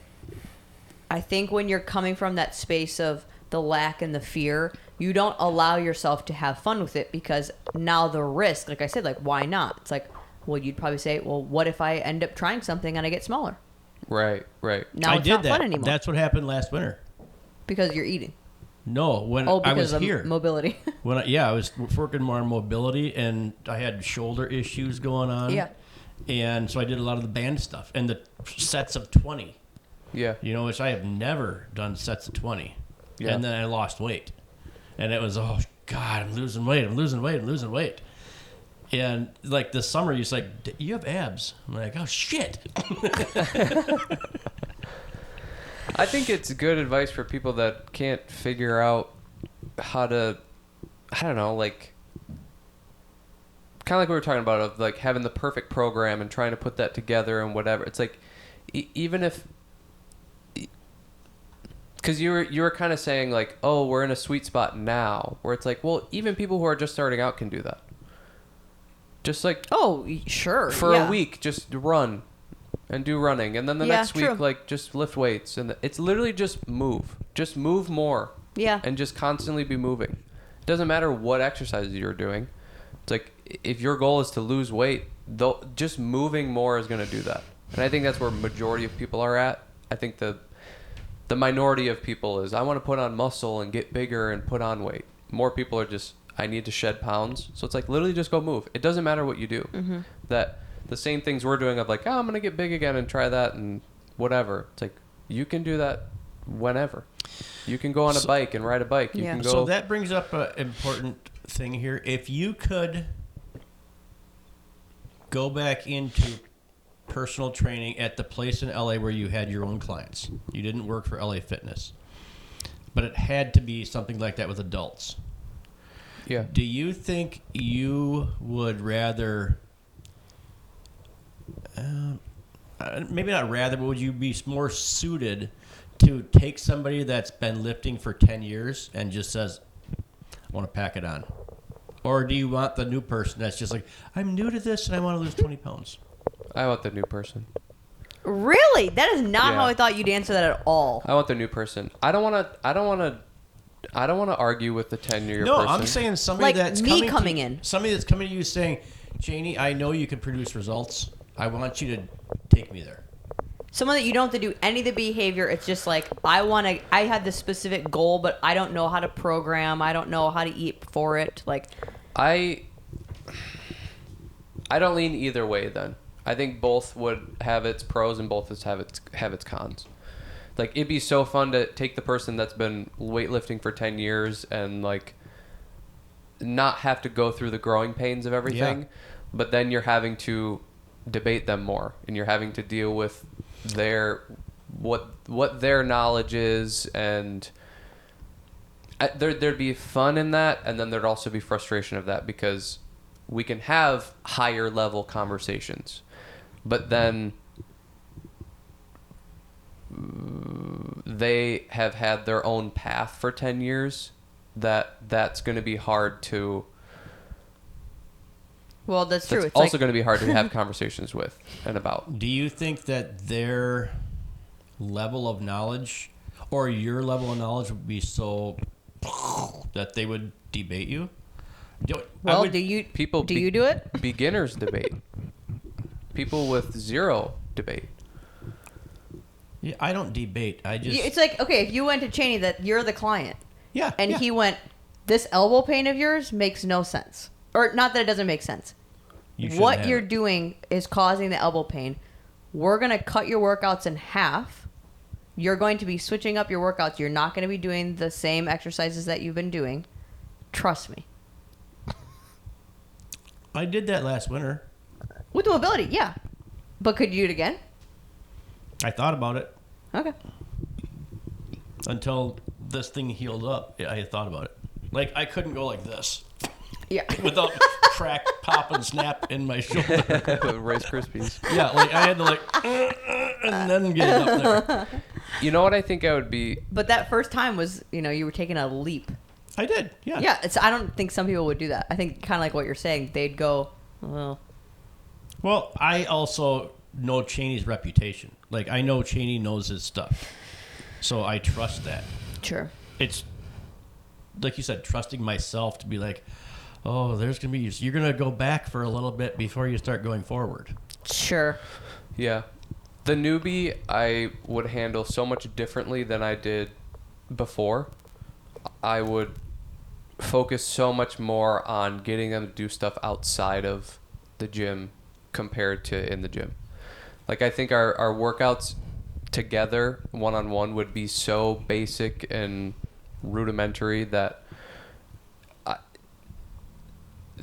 Speaker 3: I think when you're coming from that space of the lack and the fear, you don't allow yourself to have fun with it, because now the risk, like I said, like, why not? It's like, well, you'd probably say, well, what if I end up trying something and I get smaller?
Speaker 1: Right.
Speaker 3: Now it's not fun anymore.
Speaker 2: That's what happened last winter.
Speaker 3: Because you're eating.
Speaker 2: No, when
Speaker 3: Oh,
Speaker 2: I was
Speaker 3: because of
Speaker 2: here.
Speaker 3: mobility.
Speaker 2: I was working more on mobility, and I had shoulder issues going on.
Speaker 3: Yeah.
Speaker 2: And so I did a lot of the band stuff and the sets of 20.
Speaker 1: Yeah.
Speaker 2: Which I have never done sets of 20.
Speaker 1: Yeah.
Speaker 2: And then I lost weight. And it was, oh, God, I'm losing weight. And, like, this summer, you're just like, you have abs. I'm like, oh, shit.
Speaker 1: I think it's good advice for people that can't figure out how to, I don't know, like, kind of like we were talking about, of like having the perfect program and trying to put that together and whatever. It's like, even if, because you were kind of saying like, oh, we're in a sweet spot now, where it's like, well, even people who are just starting out can do that. Just like,
Speaker 3: Oh, sure.
Speaker 1: for
Speaker 3: yeah.
Speaker 1: a week, just run and do running, and then the
Speaker 3: Yeah,
Speaker 1: next week,
Speaker 3: true.
Speaker 1: like, just lift weights, and it's literally just move more,
Speaker 3: Yeah.
Speaker 1: and just constantly be moving. It doesn't matter what exercises you're doing. It's like, if your goal is to lose weight, though, just moving more is going to do that. And I think that's where majority of people are at. I think the minority of people is, I want to put on muscle and get bigger and put on weight. More people are just, I need to shed pounds. So it's like, literally just go move. It doesn't matter what you do.
Speaker 3: Mm-hmm.
Speaker 1: That the same things we're doing of like, oh, I'm going to get big again and try that and whatever. It's like, you can do that whenever. You can go on a bike and ride a bike. You
Speaker 3: Yeah.
Speaker 1: can go.
Speaker 2: So that brings up an important thing here. If you could go back into personal training at the place in LA where you had your own clients, you didn't work for LA Fitness, but it had to be something like that with adults.
Speaker 1: Yeah.
Speaker 2: Do you think you would rather, maybe not rather, but would you be more suited to take somebody that's been lifting for 10 years and just says, I want to pack it on? Or do you want the new person that's just like, I'm new to this and I want to lose 20 pounds?
Speaker 1: I want the new person.
Speaker 3: Really? That is not
Speaker 1: Yeah.
Speaker 3: how I thought you'd answer that at all.
Speaker 1: I want the new person. I don't want to argue with the 10-year
Speaker 2: No,
Speaker 1: person.
Speaker 2: I'm saying somebody
Speaker 3: Like
Speaker 2: that's
Speaker 3: me
Speaker 2: coming
Speaker 3: coming
Speaker 2: to,
Speaker 3: in.
Speaker 2: Somebody that's coming to you saying, Janie, I know you can produce results. I want you to take me there.
Speaker 3: Someone that you don't have to do any of the behavior. It's just like, I have this specific goal, but I don't know how to program. I don't know how to eat for it. Like,
Speaker 1: I don't lean either way then. I think both would have its pros and both have its cons. Like, it'd be so fun to take the person that's been weightlifting for 10 years and like not have to go through the growing pains of everything, but then you're having to debate them more and you're having to deal with what their knowledge is, and there'd be fun in that, and then there'd also be frustration of that, because we can have higher level conversations, but then they have had their own path for 10 years that's going to be hard to
Speaker 3: Well, that's true.
Speaker 1: That's
Speaker 3: It's
Speaker 1: also
Speaker 3: like,
Speaker 1: going to be hard to have conversations with and about.
Speaker 2: Do you think that their level of knowledge or your level of knowledge would be so that they would debate you?
Speaker 3: well, do you do it?
Speaker 1: Beginners debate. People with zero debate.
Speaker 2: Yeah, I don't debate. I just
Speaker 3: It's like, okay, if you went to Cheney, that you're the client,
Speaker 2: yeah,
Speaker 3: and
Speaker 2: yeah.
Speaker 3: he went, this elbow pain of yours makes no sense. Or not that it doesn't make sense.
Speaker 2: You shouldn't
Speaker 3: What
Speaker 2: have
Speaker 3: you're
Speaker 2: it.
Speaker 3: doing is causing the elbow pain. We're going to cut your workouts in half. You're going to be switching up your workouts. You're not going to be doing the same exercises that you've been doing. Trust me.
Speaker 2: I did that last winter.
Speaker 3: With the mobility, yeah. But could you do it again?
Speaker 2: I thought about it
Speaker 3: Okay.
Speaker 2: until this thing healed up. I thought about it. Like I couldn't go like this
Speaker 3: Yeah.
Speaker 2: without crack, pop, and snap in my shoulder.
Speaker 1: Rice Krispies.
Speaker 2: Yeah, like I had to like and then get it up there.
Speaker 1: You know what I think I would be?
Speaker 3: But that first time was, you were taking a leap.
Speaker 2: I did. Yeah.
Speaker 3: Yeah, I don't think some people would do that. I think kind of like what you're saying. They'd go, well,
Speaker 2: Well, I also know Cheney's reputation. Like I know Cheney knows his stuff, so I trust that.
Speaker 3: sure.
Speaker 2: It's like you said, trusting myself to be like, oh, you're gonna go back for a little bit before you start going forward.
Speaker 3: Sure.
Speaker 1: Yeah. The newbie I would handle so much differently than I did before. I would focus so much more on getting them to do stuff outside of the gym compared to in the gym. Like I think our workouts together one-on-one would be so basic and rudimentary that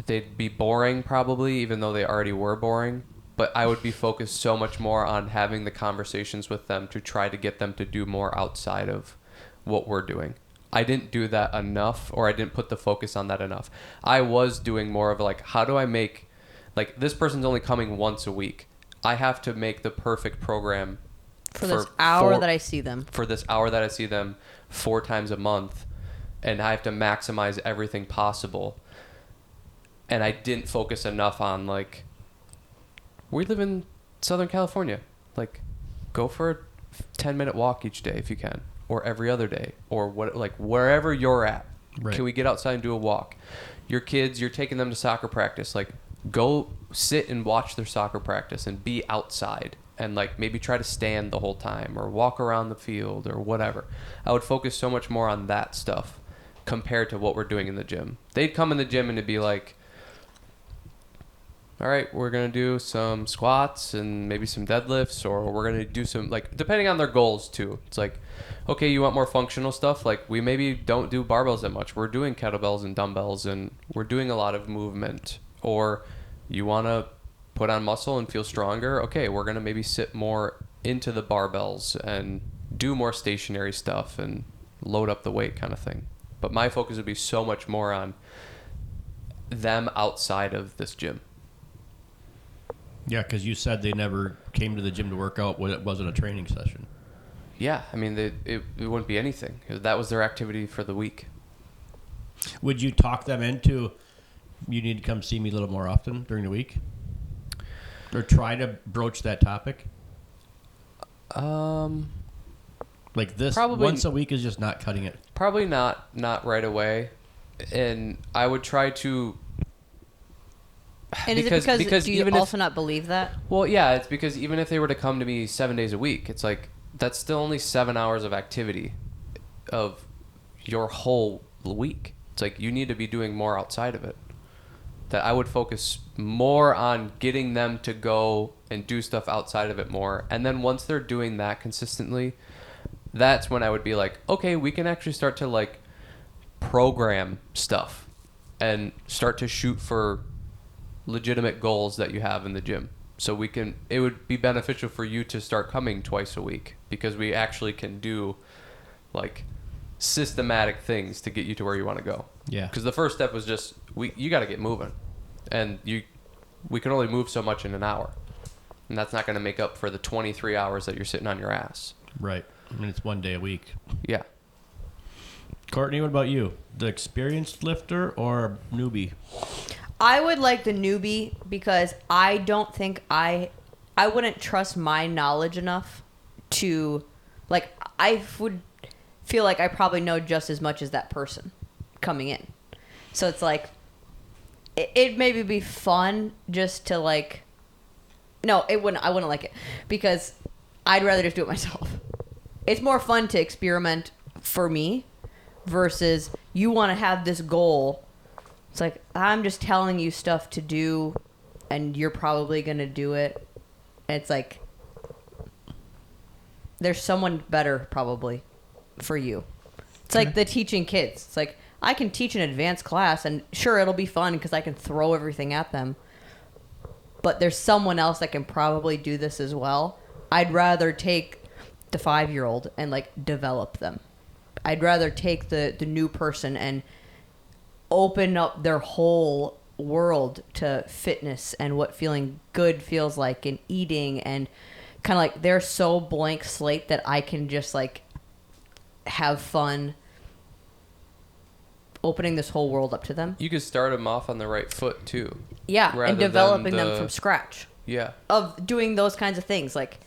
Speaker 1: they'd be boring probably, even though they already were boring. But I would be focused so much more on having the conversations with them to try to get them to do more outside of what we're doing. I didn't do that enough, or I didn't put the focus on that enough. I was doing more of like, how do I make, like, this person's only coming once a week. I have to make the perfect program
Speaker 3: For this hour that I see them.
Speaker 1: For this hour that I see them 4 times a month, and I have to maximize everything possible. And I didn't focus enough on, like, we live in Southern California. Like, go for a 10-minute walk each day if you can, or every other day, or what, like wherever you're at.
Speaker 2: Right.
Speaker 1: Can we get outside and do a walk? Your kids, you're taking them to soccer practice. Like, go sit and watch their soccer practice and be outside, and like maybe try to stand the whole time or walk around the field or whatever. I would focus so much more on that stuff compared to what we're doing in the gym. They'd come in the gym and it'd be like, all right, we're going to do some squats and maybe some deadlifts, or we're going to do some, like, depending on their goals too. It's like, okay, you want more functional stuff? Like, we maybe don't do barbells that much. We're doing kettlebells and dumbbells, and we're doing a lot of movement. Or you want to put on muscle and feel stronger? Okay, we're going to maybe sit more into the barbells and do more stationary stuff and load up the weight kind of thing. But my focus would be so much more on them outside of this gym.
Speaker 2: Yeah, because you said they never came to the gym to work out when it wasn't a training session.
Speaker 1: Yeah, I mean, it wouldn't be anything. That was their activity for the week.
Speaker 2: Would you talk them into, you need to come see me a little more often during the week? Or try to broach that topic? Like this,
Speaker 1: Probably
Speaker 2: once a week is just not cutting it.
Speaker 1: Probably not right away. And I would try to...
Speaker 3: And is it because do you also not believe that?
Speaker 1: Well, yeah, it's because even if they were to come to me 7 days a week, it's like, that's still only 7 hours of activity of your whole week. It's like, you need to be doing more outside of it. That I would focus more on getting them to go and do stuff outside of it more. And then once they're doing that consistently, that's when I would be like, okay, we can actually start to like program stuff and start to shoot for legitimate goals that you have in the gym. So it would be beneficial for you to start coming twice a week, because we actually can do like systematic things to get you to where you want to go.
Speaker 2: Yeah.
Speaker 1: Because the first step was just, you got to get moving, and we can only move so much in an hour, and that's not going to make up for the 23 hours that you're sitting on your ass.
Speaker 2: Right. I mean, it's 1 day a week.
Speaker 1: Yeah.
Speaker 2: Courtney, what about you? The experienced lifter or newbie?
Speaker 3: I would like the newbie because I don't think I wouldn't trust my knowledge enough to, like, I would feel like I probably know just as much as that person coming in. So it's like, it maybe be fun just to, like, no, it wouldn't. I wouldn't like it because I'd rather just do it myself. It's more fun to experiment for me versus you want to have this goal. It's like, I'm just telling you stuff to do and you're probably going to do it. And it's like, there's someone better probably for you. It's like the teaching kids. It's like, I can teach an advanced class and sure, it'll be fun because I can throw everything at them. But there's someone else that can probably do this as well. I'd rather take the 5-year-old and, like, develop them. I'd rather take the new person and open up their whole world to fitness and what feeling good feels like and eating, and kind of like they're so blank slate that I can just, like, have fun opening this whole world up to them.
Speaker 1: You could start them off on the right foot too.
Speaker 3: Yeah, and developing them from scratch.
Speaker 1: Yeah.
Speaker 3: Of doing those kinds of things, like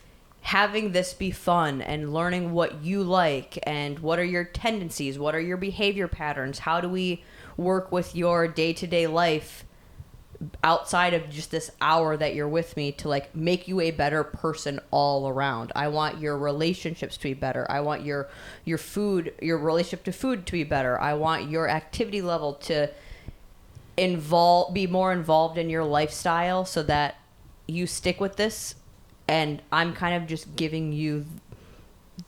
Speaker 3: having this be fun and learning what you like and what are your tendencies, what are your behavior patterns, how do we work with your day-to-day life outside of just this hour that you're with me to, like, make you a better person all around. I want your relationships to be better. I want your food, your relationship to food to be better. I want your activity level to be more involved in your lifestyle so that you stick with this. And I'm kind of just giving you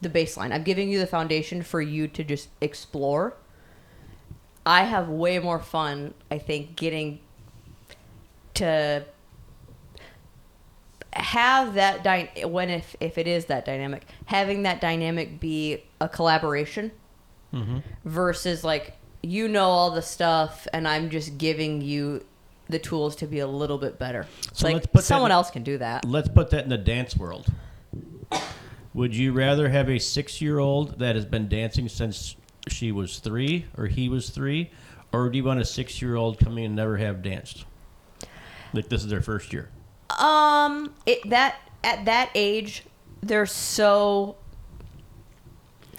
Speaker 3: the baseline. I'm giving you the foundation for you to just explore. I have way more fun, I think, getting to have that if it is that dynamic, having that dynamic be a collaboration versus, like, you know all the stuff and I'm just giving you the tools to be a little bit better.
Speaker 2: So
Speaker 3: like,
Speaker 2: let's put
Speaker 3: someone else can do that.
Speaker 2: Let's put that in the dance world. Would you rather have a 6-year-old that has been dancing since she was 3 or he was 3, or do you want a 6-year-old coming and never have danced? Like, this is their first year.
Speaker 3: At that age, they're so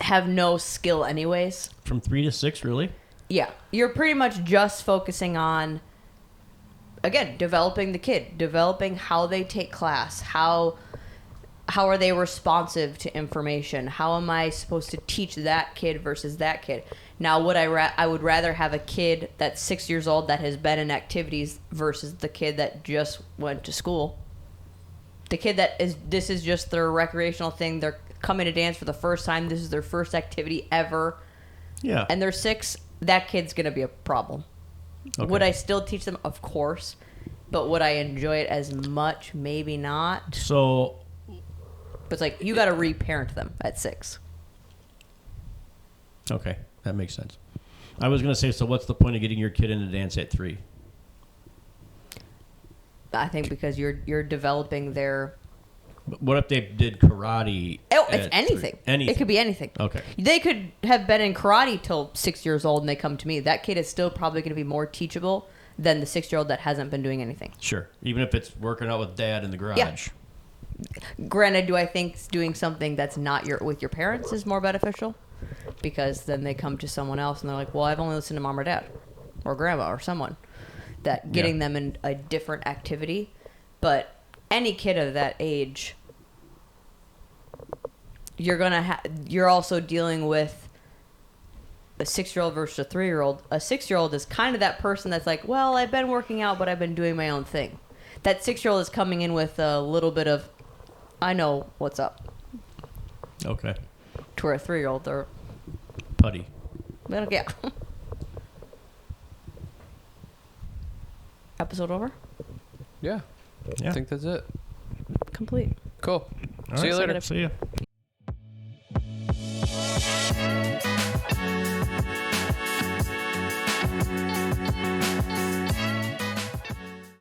Speaker 3: have no skill anyways.
Speaker 2: From 3 to 6, really?
Speaker 3: Yeah, you're pretty much just focusing on, again, developing the kid, developing how they take class, how are they responsive to information, how am I supposed to teach that kid versus that kid. Now, I would rather have a kid that's 6 years old that has been in activities versus the kid that just went to school. The kid this is just their recreational thing. They're coming to dance for the first time. This is their first activity ever.
Speaker 2: Yeah.
Speaker 3: And they're 6. That kid's going to be a problem. Okay. Would I still teach them? Of course. But would I enjoy it as much? Maybe not.
Speaker 2: So...
Speaker 3: But it's like, you got to reparent them at 6.
Speaker 2: Okay, that makes sense. I was going to say, so what's the point of getting your kid into dance at 3?
Speaker 3: I think because you're developing their...
Speaker 2: What if they did karate?
Speaker 3: Oh, it's anything.
Speaker 2: 3? Anything.
Speaker 3: It could be anything.
Speaker 2: Okay.
Speaker 3: They could have been in karate till 6 years old and they come to me. That kid is still probably going to be more teachable than the 6-year-old that hasn't been doing anything.
Speaker 2: Sure. Even if it's working out with dad in the garage.
Speaker 3: Yeah. Granted, do I think doing something that's not with your parents is more beneficial? Because then they come to someone else and they're like, well, I've only listened to mom or dad or grandma or someone. That getting them in a different activity. But any kid of that age, you're also dealing with a 6-year-old versus a 3-year-old. A 6-year-old is kind of that person that's like, well, I've been working out, but I've been doing my own thing. That 6-year-old is coming in with a little bit of, I know what's up.
Speaker 2: Okay.
Speaker 3: To where a 3-year-old, they're...
Speaker 2: Putty.
Speaker 3: Yeah. Episode over?
Speaker 1: Yeah. I think that's it.
Speaker 3: Complete.
Speaker 1: Cool.
Speaker 2: All
Speaker 1: See
Speaker 2: right,
Speaker 1: you later.
Speaker 2: See ya.